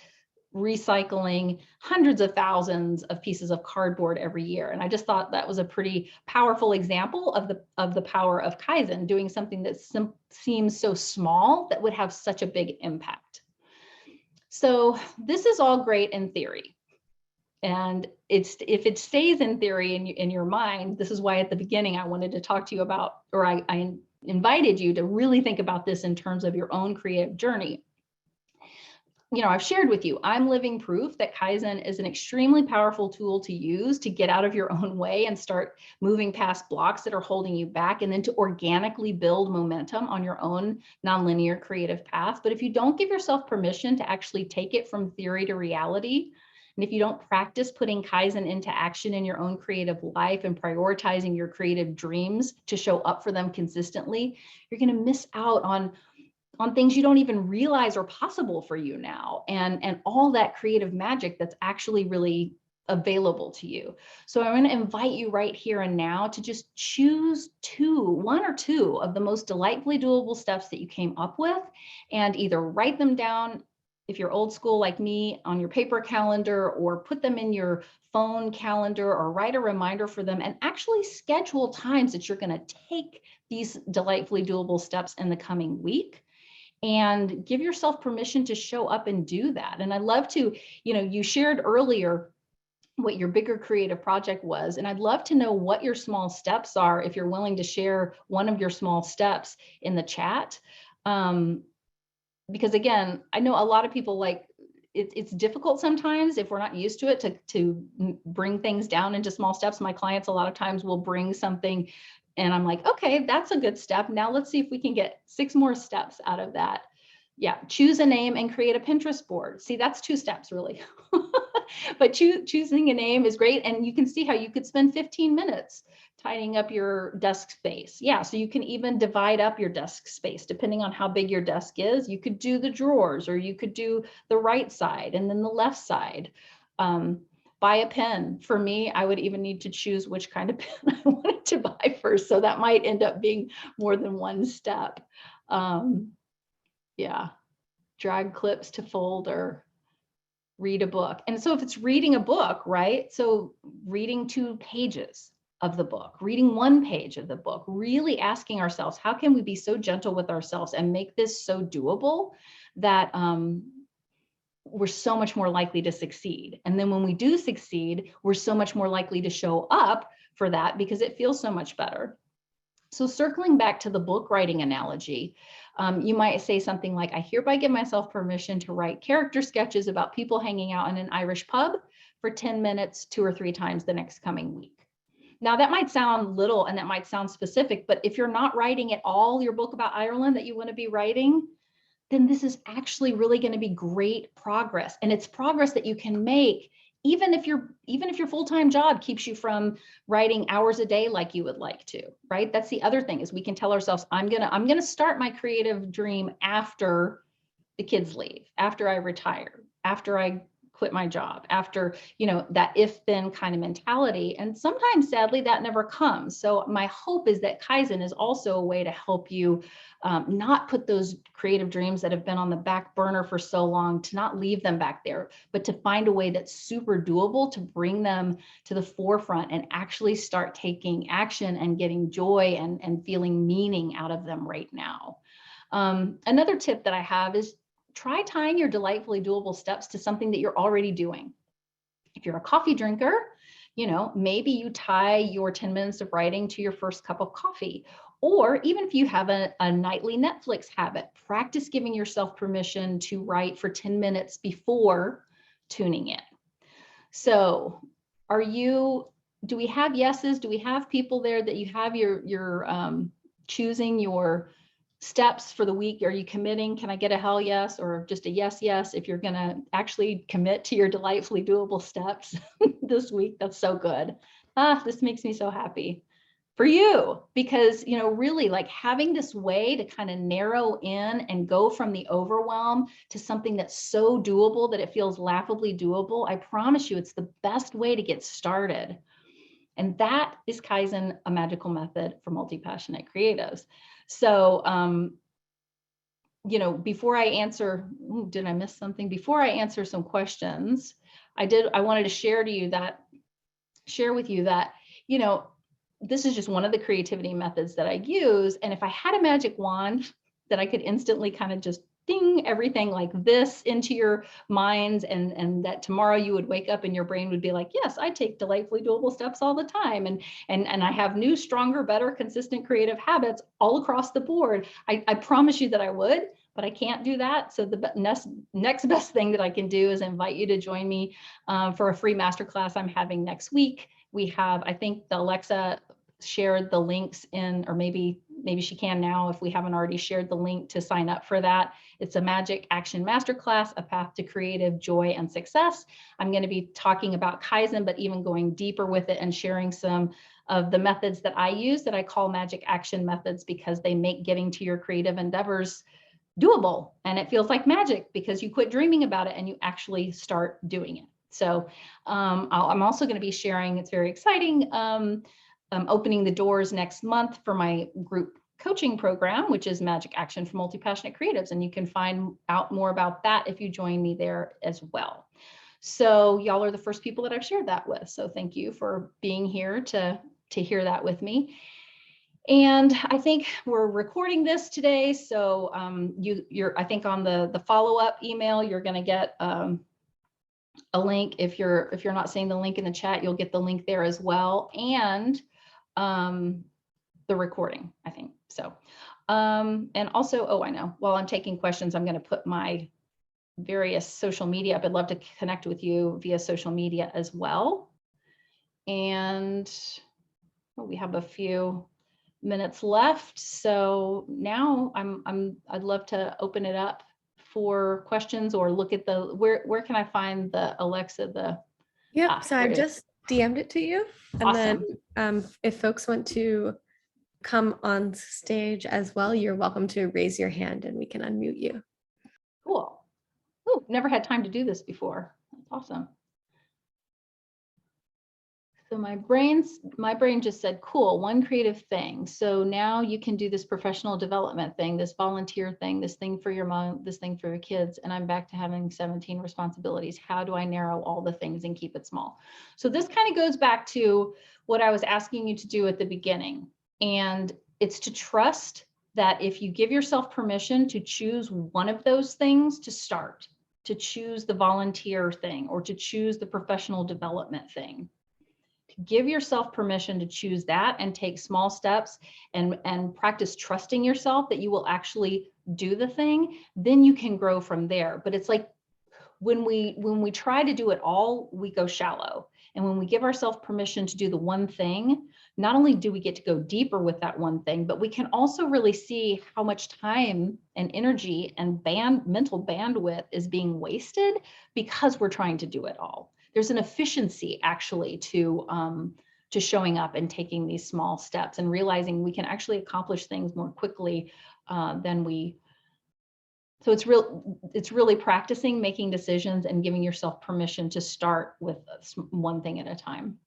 recycling hundreds of thousands of pieces of cardboard every year. And I just thought that was a pretty powerful example of the power of Kaizen, doing something that seems so small that would have such a big impact. So this is all great in theory. And if it stays in theory in your mind, this is why at the beginning I wanted to talk to you about, or I invited you to really think about this in terms of your own creative journey. I've shared with you, I'm living proof that Kaizen is an extremely powerful tool to use to get out of your own way and start moving past blocks that are holding you back, and then to organically build momentum on your own nonlinear creative path. But if you don't give yourself permission to actually take it from theory to reality, and if you don't practice putting Kaizen into action in your own creative life and prioritizing your creative dreams to show up for them consistently, you're going to miss out on things you don't even realize are possible for you now, and all that creative magic that's actually really available to you. So I'm going to invite you right here and now to just choose one or two of the most delightfully doable steps that you came up with, and either write them down, if you're old school like me, on your paper calendar, or put them in your phone calendar, or write a reminder for them, and actually schedule times that you're going to take these delightfully doable steps in the coming week. And give yourself permission to show up and do that. And I'd love to, you shared earlier what your bigger creative project was. And I'd love to know what your small steps are, if you're willing to share one of your small steps in the chat. Because again, I know a lot of people it's difficult sometimes if we're not used to it to bring things down into small steps. My clients a lot of times will bring something and I'm like, okay, that's a good step. Now let's see if we can get 6 more steps out of that. Yeah, choose a name and create a Pinterest board. See, that's 2 steps really. But choosing a name is great. And you can see how you could spend 15 minutes tidying up your desk space. Yeah, so you can even divide up your desk space depending on how big your desk is. You could do the drawers, or you could do the right side and then the left side. Buy a pen. For me, I would even need to choose which kind of pen I wanted to buy first. So that might end up being more than 1 step. Yeah, drag clips to folder, read a book. And so if it's reading a book, right? So reading 2 pages, of the book, reading 1 page of the book, really asking ourselves, how can we be so gentle with ourselves and make this so doable that we're so much more likely to succeed. And then when we do succeed, we're so much more likely to show up for that because it feels so much better. So circling back to the book writing analogy, you might say something like, I hereby give myself permission to write character sketches about people hanging out in an Irish pub for 10 minutes, 2 or 3 times the next coming week. Now that might sound little and that might sound specific, but if you're not writing at all your book about Ireland that you want to be writing, then this is actually really going to be great progress. And it's progress that you can make even if your full-time job keeps you from writing hours a day like you would like to, right? That's the other thing, is we can tell ourselves, I'm gonna start my creative dream after the kids leave, after I retire, after I quit my job, after, that if then kind of mentality. And sometimes sadly that never comes. So my hope is that Kaizen is also a way to help you not put those creative dreams that have been on the back burner for so long, to not leave them back there, but to find a way that's super doable to bring them to the forefront and actually start taking action and getting joy and feeling meaning out of them right now. Another tip that I have is try tying your delightfully doable steps to something that you're already doing. If you're a coffee drinker, maybe you tie your 10 minutes of writing to your first cup of coffee. Or even if you have a nightly Netflix habit, practice giving yourself permission to write for 10 minutes before tuning in. So do we have yeses? Do we have people there that you have your choosing your steps for the week? Are you committing? Can I get a hell yes, or just a yes, yes, if you're going to actually commit to your delightfully doable steps this week? That's so good. This makes me so happy for you, because, really like having this way to kind of narrow in and go from the overwhelm to something that's so doable that it feels laughably doable. I promise you, it's the best way to get started. And that is Kaizen, a magical method for multi-passionate creatives. So, before I answer, did I miss something? Before I answer some questions, I wanted to share with you that, this is just one of the creativity methods that I use. And if I had a magic wand that I could instantly kind of just ding everything like this into your minds, and that tomorrow you would wake up and your brain would be like, yes, I take delightfully doable steps all the time. And I have new, stronger, better, consistent creative habits all across the board. I promise you that I would, but I can't do that. So the next best thing that I can do is invite you to join me for a free masterclass I'm having next week. We have, I think the Alexa shared the links in, or maybe she can now if we haven't already shared the link to sign up for that. It's a Magic Action Masterclass, a path to creative joy and success. I'm going to be talking about Kaizen, but even going deeper with it and sharing some of the methods that I use that I call Magic Action methods, because they make getting to your creative endeavors doable. And it feels like magic because you quit dreaming about it and you actually start doing it. So I'm also going to be sharing, it's very exciting, opening the doors next month for my group coaching program, which is Magic Action for Multi-Passionate Creatives. And you can find out more about that if you join me there as well. So y'all are the first people that I've shared that with. So thank you for being here to hear that with me. And I think we're recording this today. So I think on the follow-up email, you're going to get a link. If you're not seeing the link in the chat, you'll get the link there as well. And the recording, I think. So, and also, I know, while I'm taking questions, I'm going to put my various social media up. I'd love to connect with you via social media as well. And we have a few minutes left. So now I'd love to open it up for questions, or look at where can I find the Alexa, so I just DM'd it to you. And awesome. Then if folks want to come on stage as well, you're welcome to raise your hand and we can unmute you. Cool. Oh, never had time to do this before. That's awesome. So my brain just said, cool, one creative thing. So now you can do this professional development thing, this volunteer thing, this thing for your mom, this thing for your kids. And I'm back to having 17 responsibilities. How do I narrow all the things and keep it small? So this kind of goes back to what I was asking you to do at the beginning. And it's to trust that if you give yourself permission to choose one of those things to start, to choose the volunteer thing or to choose the professional development thing, give yourself permission to choose that and take small steps and practice trusting yourself that you will actually do the thing, then you can grow from there. But it's like when we try to do it all, we go shallow. And when we give ourselves permission to do the one thing, not only do we get to go deeper with that one thing, but we can also really see how much time and energy and mental bandwidth is being wasted because we're trying to do it all. There's an efficiency actually to showing up and taking these small steps and realizing we can actually accomplish things more quickly than we. So it's really practicing making decisions and giving yourself permission to start with one thing at a time.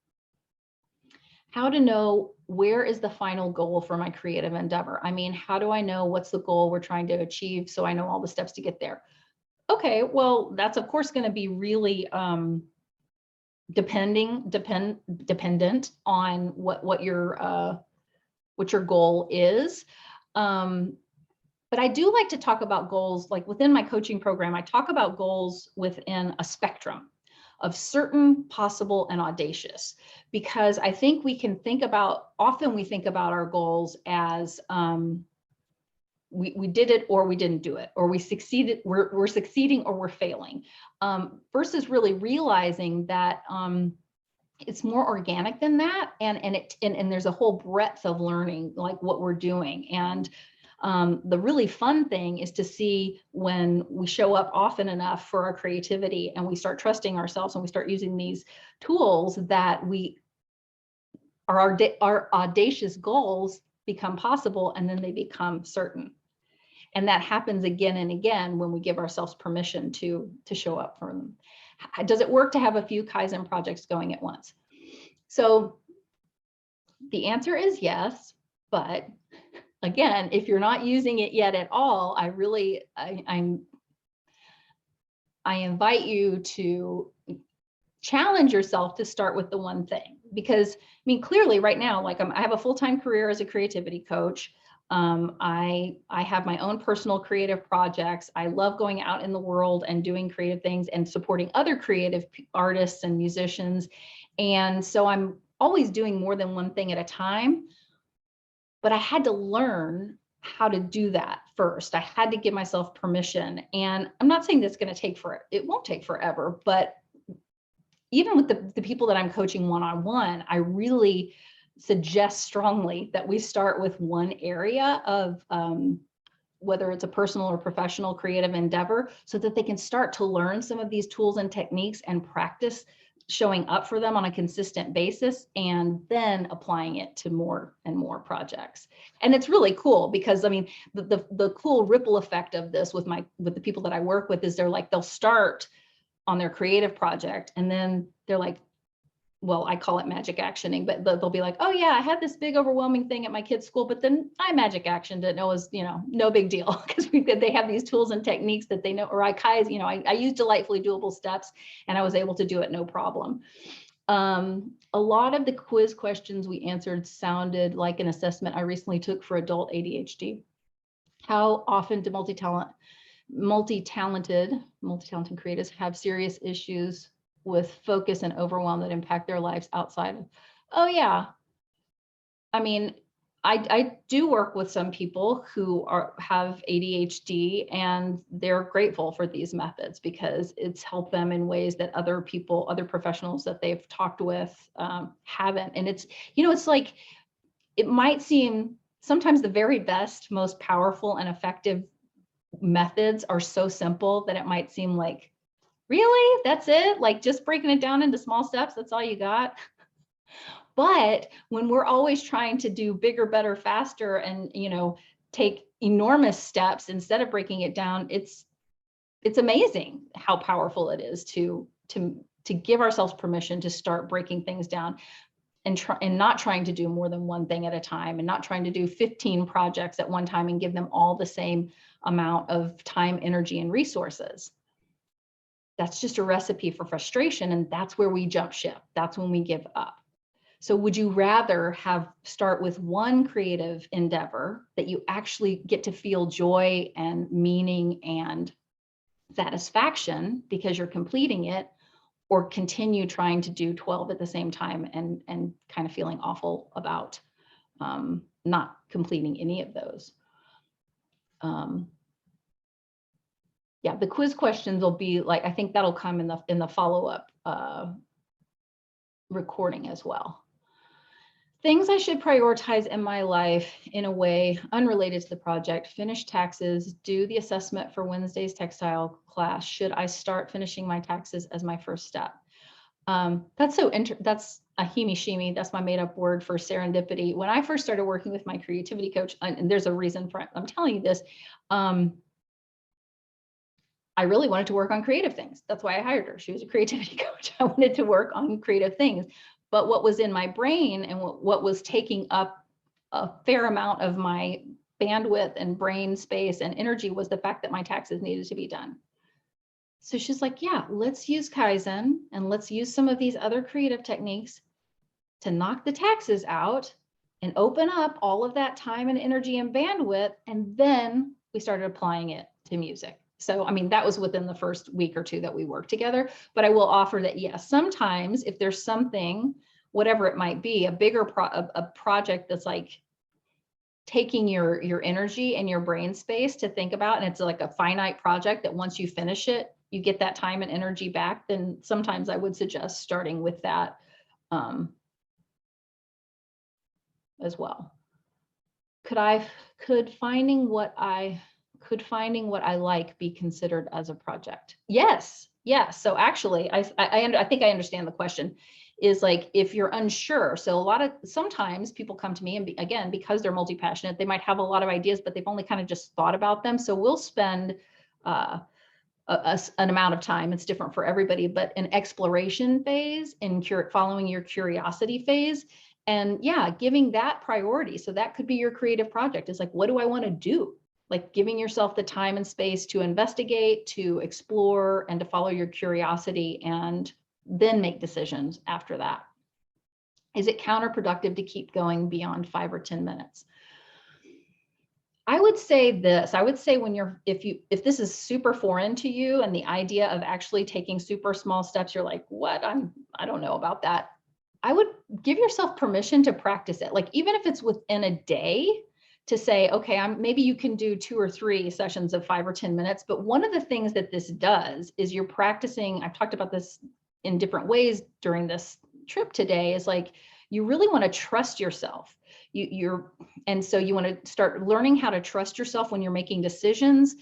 How to know where is the final goal for my creative endeavor? I mean, how do I know what's the goal we're trying to achieve so I know all the steps to get there? Okay, well, that's of course going to be really dependent on what your goal is. But I do like to talk about goals, like within my coaching program, I talk about goals within a spectrum of certain, possible, and audacious, because I think we can often we think about our goals as we did it or we didn't do it, or we succeeded, we're succeeding or we're failing, versus really realizing that it's more organic than that. And there's a whole breadth of learning, like what we're doing. And the really fun thing is to see when we show up often enough for our creativity and we start trusting ourselves and we start using these tools that our audacious goals become possible and then they become certain. And that happens again and again when we give ourselves permission to show up for them. Does it work to have a few Kaizen projects going at once? So the answer is yes, but again, if you're not using it yet at all, I invite you to challenge yourself to start with the one thing, because I mean, clearly right now, like I have a full-time career as a creativity coach. I have my own personal creative projects. I love going out in the world and doing creative things and supporting other creative artists and musicians. And so I'm always doing more than one thing at a time. But I had to learn how to do that first. I had to give myself permission. And I'm not saying that's going to take it won't take forever, but even with the people that I'm coaching one-on-one, I really suggest strongly that we start with one area of whether it's a personal or professional creative endeavor, so that they can start to learn some of these tools and techniques and practice showing up for them on a consistent basis, and then applying it to more and more projects. And it's really cool because I mean, the cool ripple effect of this with the people that I work with is they'll start on their creative project and then they're like, well, I call it magic actioning, but they'll be like, oh yeah, I had this big overwhelming thing at my kid's school, but then I magic actioned it and it was, no big deal, because they have these tools and techniques that they know, or I use delightfully doable steps and I was able to do it no problem. A lot of the quiz questions we answered sounded like an assessment I recently took for adult ADHD. How often do multi-talented creatives have serious issues with focus and overwhelm that impact their lives outside of? Oh yeah. I mean, I do work with some people who have ADHD, and they're grateful for these methods because it's helped them in ways that other professionals that they've talked with haven't. And it's like, it might seem sometimes the very best, most powerful and effective methods are so simple that it might seem like, really, that's it? Like just breaking it down into small steps, that's all you got? But when we're always trying to do bigger, better, faster, and take enormous steps instead of breaking it down, it's amazing how powerful it is to give ourselves permission to start breaking things down. and not trying to do more than one thing at a time, and not trying to do 15 projects at one time and give them all the same amount of time, energy, and resources. That's just a recipe for frustration. And that's where we jump ship. That's when we give up. So would you rather start with one creative endeavor that you actually get to feel joy and meaning and satisfaction because you're completing it, or continue trying to do 12 at the same time and kind of feeling awful about not completing any of those? Yeah, the quiz questions will be like, I think that'll come in the follow-up recording as well. Things I should prioritize in my life in a way unrelated to the project: finish taxes, do the assessment for Wednesday's textile class. Should I start finishing my taxes as my first step? That's a himi-shimi. That's my made up word for serendipity. When I first started working with my creativity coach, and there's a reason for I'm telling you this, I really wanted to work on creative things. That's why I hired her. She was a creativity coach. I wanted to work on creative things. But what was in my brain and what was taking up a fair amount of my bandwidth and brain space and energy was the fact that my taxes needed to be done. So she's like, yeah, let's use Kaizen and let's use some of these other creative techniques to knock the taxes out and open up all of that time and energy and bandwidth. And then we started applying it to music. So, I mean, that was within the first week or two that we worked together. But I will offer that, yes, sometimes if there's something, whatever it might be, a bigger project that's like taking your energy and your brain space to think about, and it's like a finite project that once you finish it, you get that time and energy back, then sometimes I would suggest starting with that as well. Could finding what I like be considered as a project? Yes. So actually, I think I understand the question. Is like, if you're unsure. So sometimes people come to me, and again, because they're multi-passionate, they might have a lot of ideas, but they've only kind of just thought about them. So we'll spend an amount of time, it's different for everybody, but an exploration phase, in following your curiosity phase. And yeah, giving that priority. So that could be your creative project. It's like, what do I want to do? Like giving yourself the time and space to investigate, to explore, and to follow your curiosity, and then make decisions after that. Is it counterproductive to keep going beyond 5 or 10 minutes? I would say this. I would say if this is super foreign to you, and the idea of actually taking super small steps, you're like, what? I don't know about that. I would give yourself permission to practice it. Like, even if it's within a day, to say, okay, maybe you can do 2 or 3 sessions of 5 or 10 minutes. But one of the things that this does is you're practicing. I've talked about this in different ways during this trip today, is like, you really want to trust yourself. And so you want to start learning how to trust yourself when you're making decisions,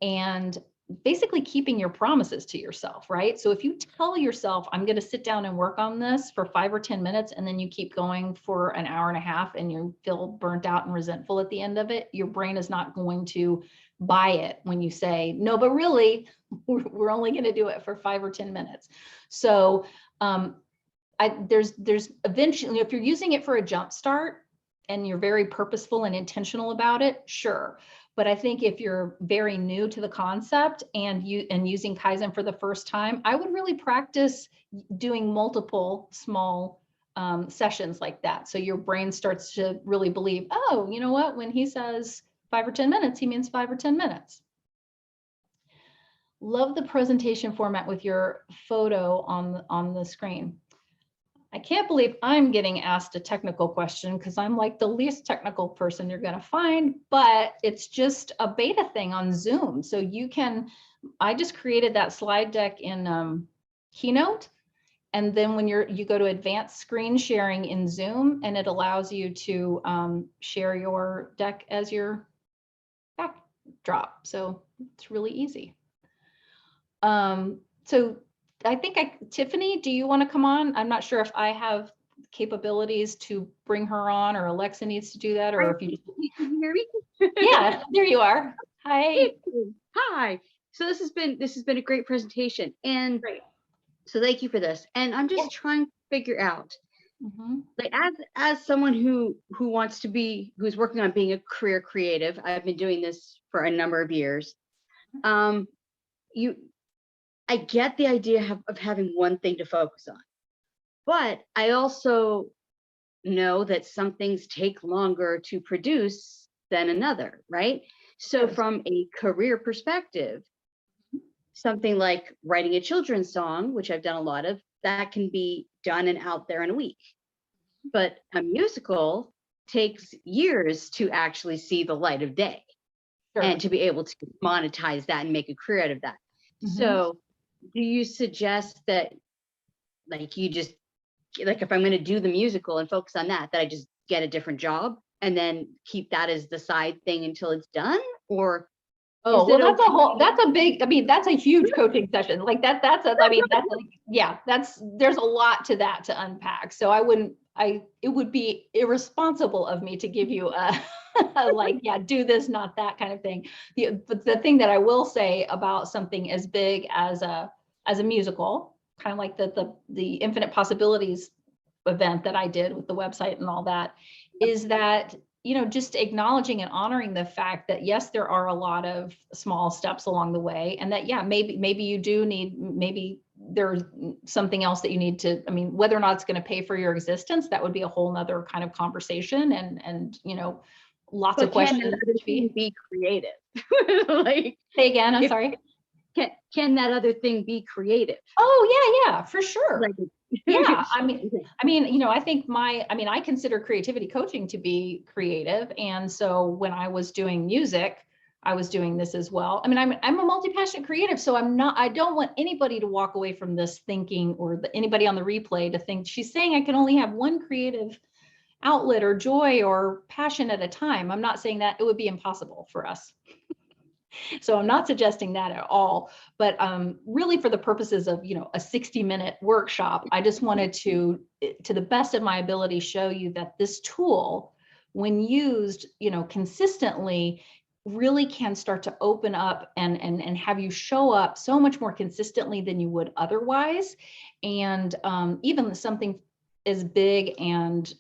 and basically keeping your promises to yourself, right? So if you tell yourself, I'm going to sit down and work on this for 5 or 10 minutes, and then you keep going for an hour and a half and you feel burnt out and resentful at the end of it, your brain is not going to buy it when you say, no, but really, we're only going to do it for 5 or 10 minutes. So there's eventually, if you're using it for a jump start and you're very purposeful and intentional about it, sure. But I think if you're very new to the concept and using Kaizen for the first time, I would really practice doing multiple small sessions like that. So your brain starts to really believe, oh, you know what? When he says 5 or 10 minutes, he means 5 or 10 minutes. Love the presentation format with your photo on the screen. I can't believe I'm getting asked a technical question, because I'm like the least technical person you're going to find, but it's just a beta thing on Zoom. So I just created that slide deck in Keynote. And then when you go to advanced screen sharing in Zoom, and it allows you to share your deck as your backdrop. So it's really easy. So I think Tiffany, do you want to come on? I'm not sure if I have capabilities to bring her on, or Alexa needs to do that, or if you can hear me. Yeah, there you are. Hi. Hi. So this has been a great presentation, and Great. so thank you for this. And I'm just trying to figure out, like as someone who wants to be, who's working on being a career creative, I've been doing this for a number of years. You I get the idea of having one thing to focus on, but I also know that some things take longer to produce than another, right? So from a career perspective, something like writing a children's song, which I've done a lot of, that can be done and out there in a week. But a musical takes years to actually see the light of day and to be able to monetize that and make a career out of that. So do you suggest that, like, you just, like, if I'm going to do the musical and focus on that, that I just get a different job and then keep that as the side thing until it's done? Or oh, well, that's a whole, that's a big, I mean, that's a huge coaching session. Like that's a, I mean, that's like, yeah, there's a lot to that to unpack. So it would be irresponsible of me to give you a, like, yeah, do this, not that kind of thing. But the thing that I will say about something as big as a musical, kind of like the Infinite Possibilities event that I did with the website and all that, is that, just acknowledging and honoring the fact that, yes, there are a lot of small steps along the way, and that, yeah, maybe you do need, maybe there's something else that you need to, I mean, whether or not it's going to pay for your existence, that would be a whole nother kind of conversation, and lots of questions. Can that other thing be creative? Like, say again, I'm sorry. Can that other thing be creative? Oh yeah, for sure. Like, yeah, I mean, I think I consider creativity coaching to be creative. And so when I was doing music, I was doing this as well. I mean, I'm a multi-passionate creative, so I don't want anybody to walk away from this thinking, or anybody on the replay to think she's saying I can only have one creative outlet or joy or passion at a time. I'm not saying that. It would be impossible for us. So I'm not suggesting that at all, but really for the purposes of, a 60-minute workshop, I just wanted to the best of my ability, show you that this tool, when used, consistently, really can start to open up and have you show up so much more consistently than you would otherwise. And even something as big and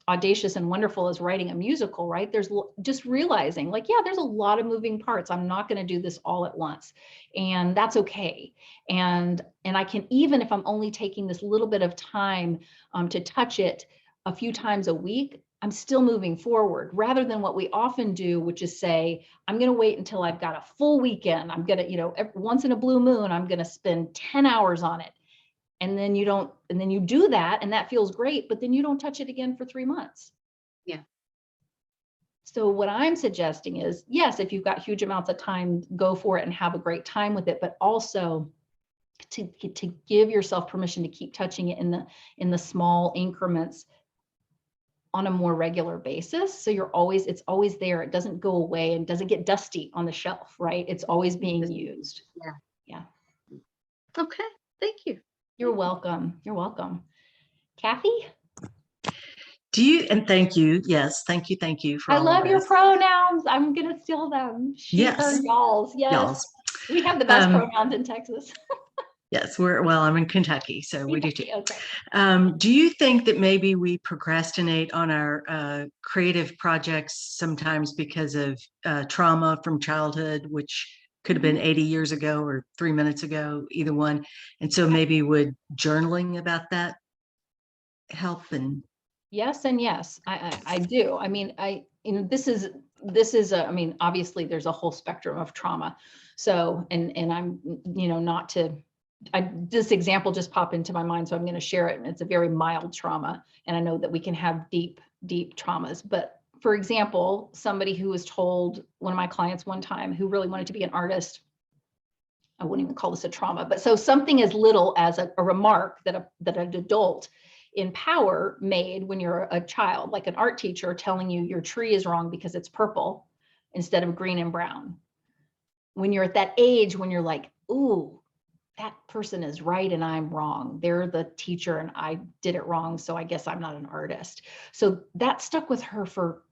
audacious and wonderful as writing a musical, right? There's just realizing, like, yeah, there's a lot of moving parts. I'm not going to do this all at once, and that's okay. And I can, even if I'm only taking this little bit of time to touch it a few times a week, I'm still moving forward, rather than what we often do, which is say, I'm going to wait until I've got a full weekend. I'm going to, once in a blue moon, I'm going to spend 10 hours on it. And then you do that, and that feels great, but then you don't touch it again for 3 months. Yeah. So what I'm suggesting is, yes, if you've got huge amounts of time, go for it and have a great time with it, but also to give yourself permission to keep touching it in the small increments on a more regular basis. So it's always there. It doesn't go away and doesn't get dusty on the shelf, right? It's always being used. Yeah. Okay. Thank you. You're welcome. You're welcome. Kathy? And thank you. Yes, thank you for I all love of your this. pronouns. I'm going to steal them. She, Yes. her, y'alls. Yes. Y'alls. We have the best pronouns in Texas. Yes, I'm in Kentucky, so we do too. Okay. Do you think that maybe we procrastinate on our creative projects sometimes because of trauma from childhood, which could have been 80 years ago or 3 minutes ago, either one? And so maybe would journaling about that help? And Yes and yes, I do. I mean, this is I mean, obviously there's a whole spectrum of trauma. So, and I'm, not to, this example just popped into my mind, so I'm going to share it. And it's a very mild trauma. And I know that we can have deep traumas, but for example, somebody who was told, one of my clients one time, who really wanted to be an artist, I wouldn't even call this a trauma, but so something as little as a remark that an adult in power made when you're a child, like an art teacher telling you your tree is wrong because it's purple instead of green and brown. When you're at that age, when you're like, ooh, that person is right and I'm wrong. They're the teacher and I did it wrong, so I guess I'm not an artist. So that stuck with her for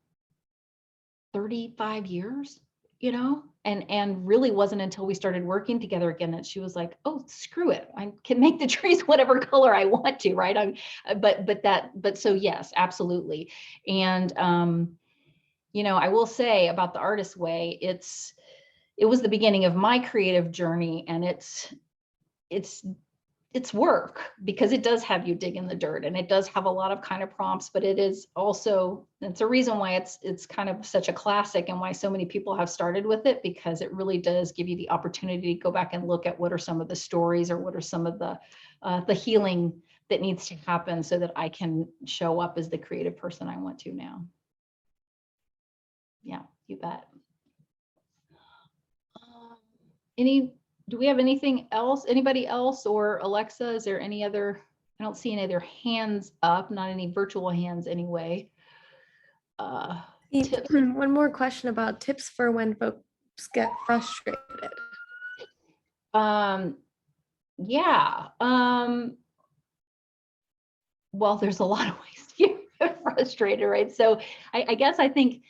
35 years. and really wasn't until we started working together again that she was like, oh, screw it. I can make the trees whatever color I want to, right? But so yes, absolutely. And, I will say about the Artist Way, it was the beginning of my creative journey, and it's work, because it does have you dig in the dirt, and it does have a lot of kind of prompts, but it is also, it's a reason why it's kind of such a classic, and why so many people have started with it, because it really does give you the opportunity to go back and look at what are some of the stories, or what are some of the healing that needs to happen so that I can show up as the creative person I want to now. Yeah, you bet. Do we have anything else? Anybody else, or Alexa, is there any other? I don't see any other hands up, not any virtual hands anyway. Tips. One more question about tips for when folks get frustrated. Yeah. Well, there's a lot of ways to get frustrated, right? So I guess I think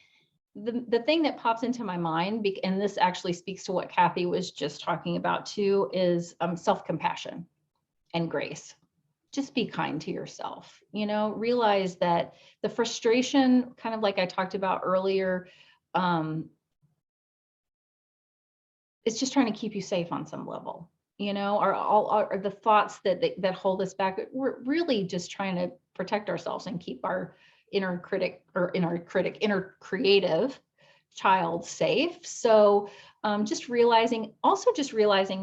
the thing that pops into my mind, and this actually speaks to what Kathy was just talking about too, is self-compassion and grace. Just be kind to yourself, realize that the frustration, kind of like I talked about earlier, it's just trying to keep you safe on some level, are the thoughts that hold us back. We're really just trying to protect ourselves and keep our inner creative child safe. So just realizing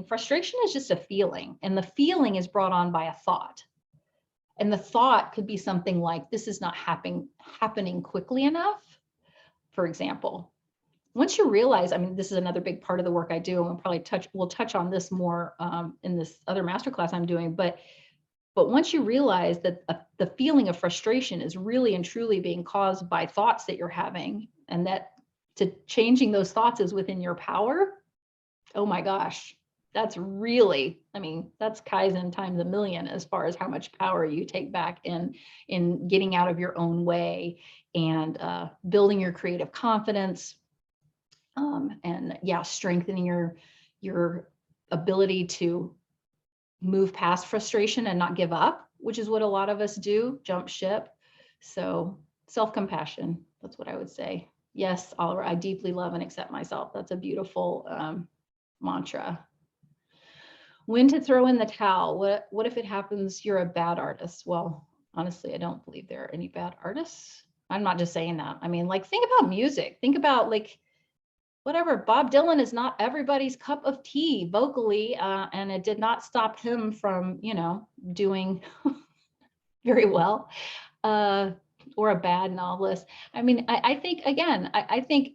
frustration is just a feeling, and the feeling is brought on by a thought. And the thought could be something like, this is not happening quickly enough. For example, once you realize, this is another big part of the work I do, and we'll touch on this more in this other masterclass I'm doing, but once you realize that the feeling of frustration is really and truly being caused by thoughts that you're having, and that to changing those thoughts is within your power, oh my gosh, that's really, that's Kaizen times a million as far as how much power you take back in getting out of your own way and building your creative confidence, and yeah, strengthening your ability to move past frustration and not give up, which is what a lot of us do, jump ship. So self-compassion, that's what I would say. Yes, Oliver, I deeply love and accept myself. That's a beautiful mantra. When to throw in the towel? What if it happens you're a bad artist? Well, honestly, I don't believe there are any bad artists. I'm not just saying that. Think about music. Think about whatever. Bob Dylan is not everybody's cup of tea vocally, and it did not stop him from, doing very well, or a bad novelist. I think, again, I think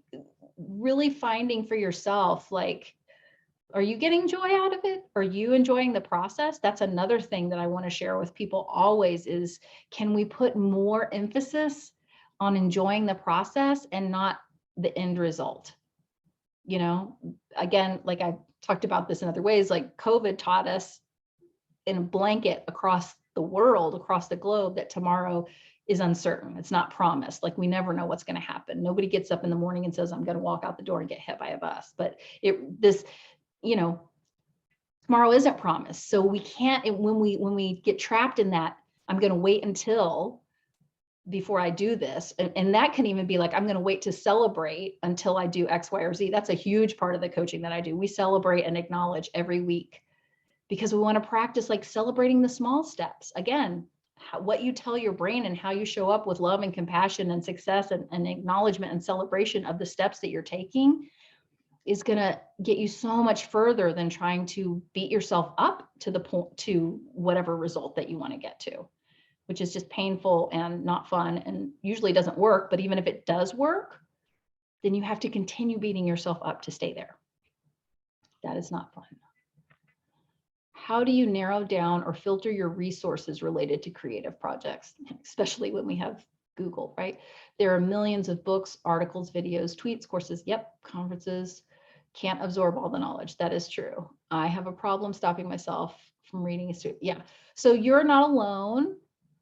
really finding for yourself, are you getting joy out of it? Are you enjoying the process? That's another thing that I want to share with people always is, can we put more emphasis on enjoying the process and not the end result? Again, like I talked about this in other ways, like COVID taught us in a blanket across the world, across the globe, that tomorrow is uncertain. It's not promised. We never know what's going to happen. Nobody gets up in the morning and says, I'm going to walk out the door and get hit by a bus. But tomorrow isn't promised. So we can't, when we get trapped in that, I'm going to wait until before I do this. And that can even be I'm going to wait to celebrate until I do X, Y, or Z. That's a huge part of the coaching that I do. We celebrate and acknowledge every week, because we want to practice celebrating the small steps. Again, what you tell your brain and how you show up with love and compassion and success and acknowledgement and celebration of the steps that you're taking is going to get you so much further than trying to beat yourself up to the point to whatever result that you want to get to, which is just painful and not fun and usually doesn't work. But even if it does work, then you have to continue beating yourself up to stay there. That is not fun. How do you narrow down or filter your resources related to creative projects, especially when we have Google, right? There are millions of books, articles, videos, tweets, courses, conferences. Can't absorb all the knowledge. That is true. I have a problem stopping myself from reading a student. Yeah. So you're not alone.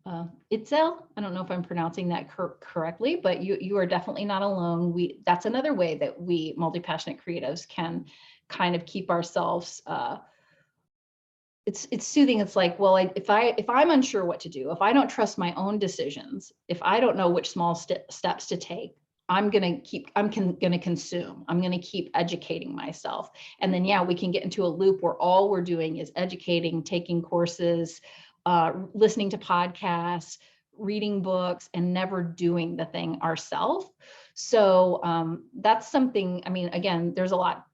Itzel. I don't know if I'm pronouncing that correctly, but you are definitely not alone. That's another way that we multi-passionate creatives can kind of keep ourselves, it's soothing. It's like, well, if I'm unsure what to do, if I don't trust my own decisions, if I don't know which small steps to take, I'm going to consume. I'm going to keep educating myself. And then, yeah, we can get into a loop where all we're doing is educating, taking courses, listening to podcasts, reading books, and never doing the thing ourselves. So that's something, I mean, again, there's a lot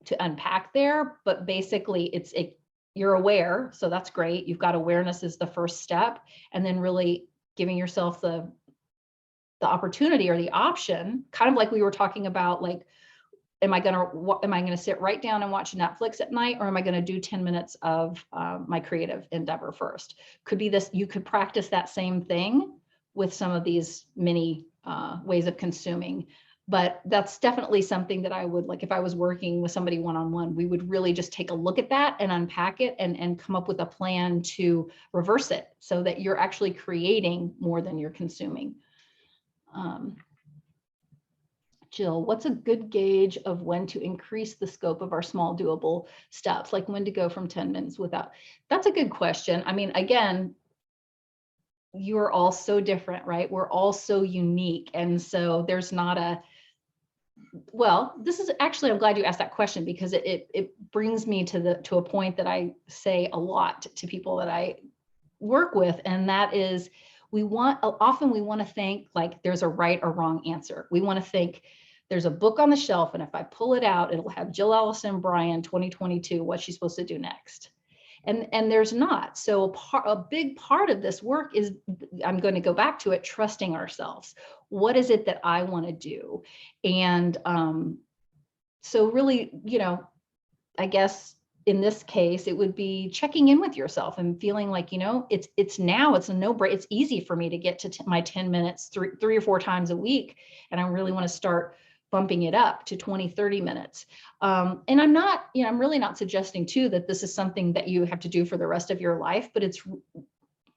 to unpack there, but basically you're aware. So that's great. You've got awareness is the first step. And then really giving yourself the opportunity or the option, kind of like we were talking about, like, am I going to sit right down and watch Netflix at night, or am I going to do 10 minutes of my creative endeavor first? Could be this, you could practice that same thing with some of these many ways of consuming. But that's definitely something that I would, like, if I was working with somebody one-on-one, we would really just take a look at that and unpack it and come up with a plan to reverse it so that you're actually creating more than you're consuming. Jill, what's a good gauge of when to increase the scope of our small doable steps? Like when to go from 10 minutes without? That's a good question. I mean, again, you're all so different, right? We're all so unique. And so there's not well, this is actually, I'm glad you asked that question, because it brings me to a point that I say a lot to people that I work with. And that is, often we want to think like there's a right or wrong answer. We want to think there's a book on the shelf, and if I pull it out, it'll have Jill, Allison, Bryan, 2022, what's she supposed to do next? And there's not. So a big part of this work is, I'm going to go back to it, trusting ourselves. What is it that I want to do? And so really, I guess in this case, it would be checking in with yourself and feeling like, it's a no-brainer. It's easy for me to get to my 10 minutes three or four times a week. And I really want to start bumping it up to 20, 30 minutes. And I'm really not suggesting too, that this is something that you have to do for the rest of your life, but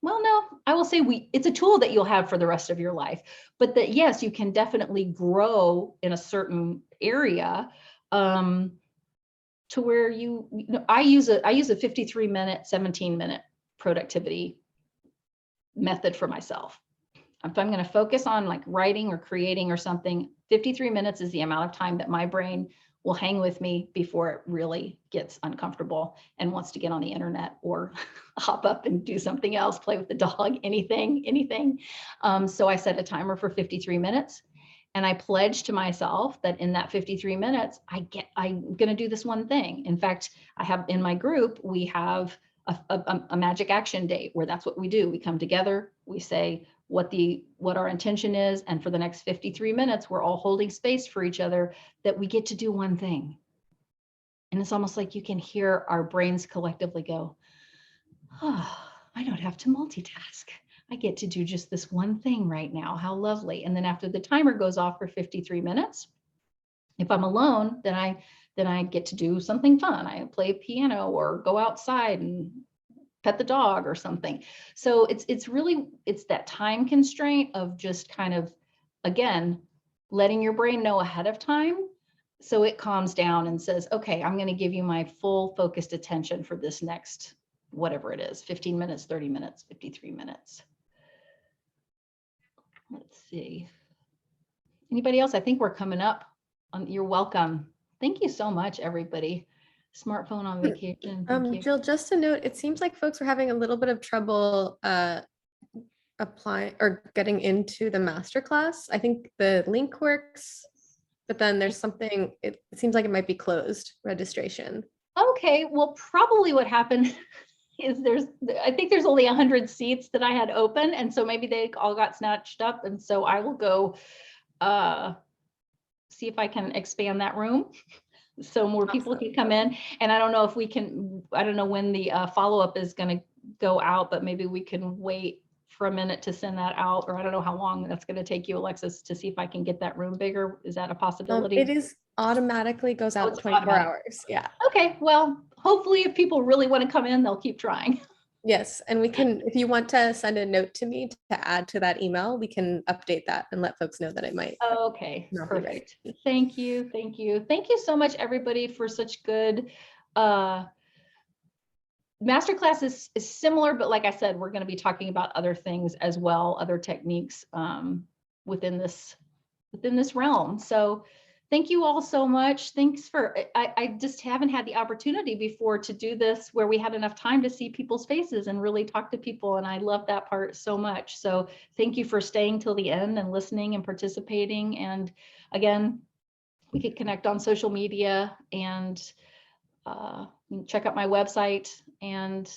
no, I will say it's a tool that you'll have for the rest of your life, but that, yes, you can definitely grow in a certain area, to where I use a 53-minute, 17-minute productivity method for myself. If I'm going to focus on like writing or creating or something, 53 minutes is the amount of time that my brain will hang with me before it really gets uncomfortable and wants to get on the internet or hop up and do something else, play with the dog, anything. So I set a timer for 53 minutes. And I pledge to myself that in that 53 minutes, I'm going to do this one thing. In fact, I have in my group, we have a magic action date where that's what we do. We come together, we say what our intention is. And for the next 53 minutes, we're all holding space for each other, that we get to do one thing. And it's almost like you can hear our brains collectively go, oh, I don't have to multitask. I get to do just this one thing right now. How lovely. And then after the timer goes off for 53 minutes, if I'm alone, then I get to do something fun. I play piano or go outside and pet the dog or something. So it's that time constraint of just kind of, again, letting your brain know ahead of time, so it calms down and says, okay, I'm going to give you my full focused attention for this next, whatever it is, 15 minutes, 30 minutes, 53 minutes. Let's see. Anybody else? I think we're coming up on, you're welcome. Thank you so much, everybody. Smartphone on vacation. Thank you. Jill, just a note, it seems like folks are having a little bit of trouble applying or getting into the masterclass. I think the link works, but then there's something, it seems like it might be closed registration. Okay, well, probably what happened is I think there's only 100 seats that I had open. And so maybe they all got snatched up. And so I will go see if I can expand that room so more people can come in. And I don't know if we can, I don't know when the follow-up is going to go out, but maybe we can wait for a minute to send that out, or I don't know how long that's going to take you, Alexis, to see if I can get that room bigger. Is that a possibility? It is automatically goes out 24 hours. Yeah. Okay, well, hopefully if people really want to come in, they'll keep trying. Yes, and we can, if you want to send a note to me to add to that email, we can update that and let folks know that it might. Okay, Not be ready. perfect. Thank you, thank you. Thank you so much, everybody, for such good masterclass is similar, but like I said, we're going to be talking about other things as well, other techniques within this realm. So thank you all so much. Thanks for, I just haven't had the opportunity before to do this where we had enough time to see people's faces and really talk to people. And I love that part so much. So thank you for staying till the end and listening and participating. And again, we could connect on social media and check out my website. And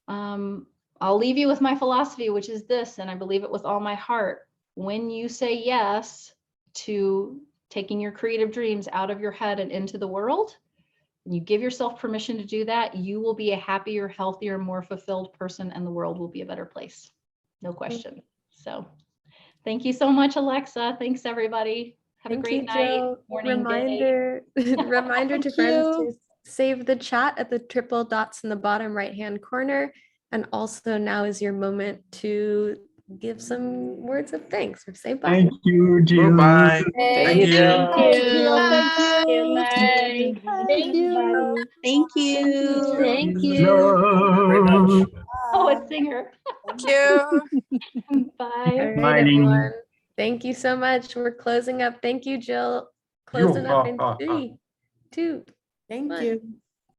I'll leave you with my philosophy, which is this, and I believe it with all my heart. When you say yes to taking your creative dreams out of your head and into the world, and you give yourself permission to do that, you will be a happier, healthier, more fulfilled person, and the world will be a better place. No question. So thank you so much, Alexa. Thanks, everybody. Have a Thank great you, night, Jill. morning, day. Reminder, reminder to Thank friends you. to save the chat at the triple dots in the bottom right-hand corner. And also now is your moment to give some words of thanks or say bye. Thank you, Jill. Bye. Thank you. Thank you. Thank you. Bye. Thank you. Thank you. Thank you. Very much. Oh, a singer. Thank you. Bye. All right, Bye, everyone. Thank you so much. We're closing up. Thank you, Jill. Closing up in 3, 2, Thank 1. you.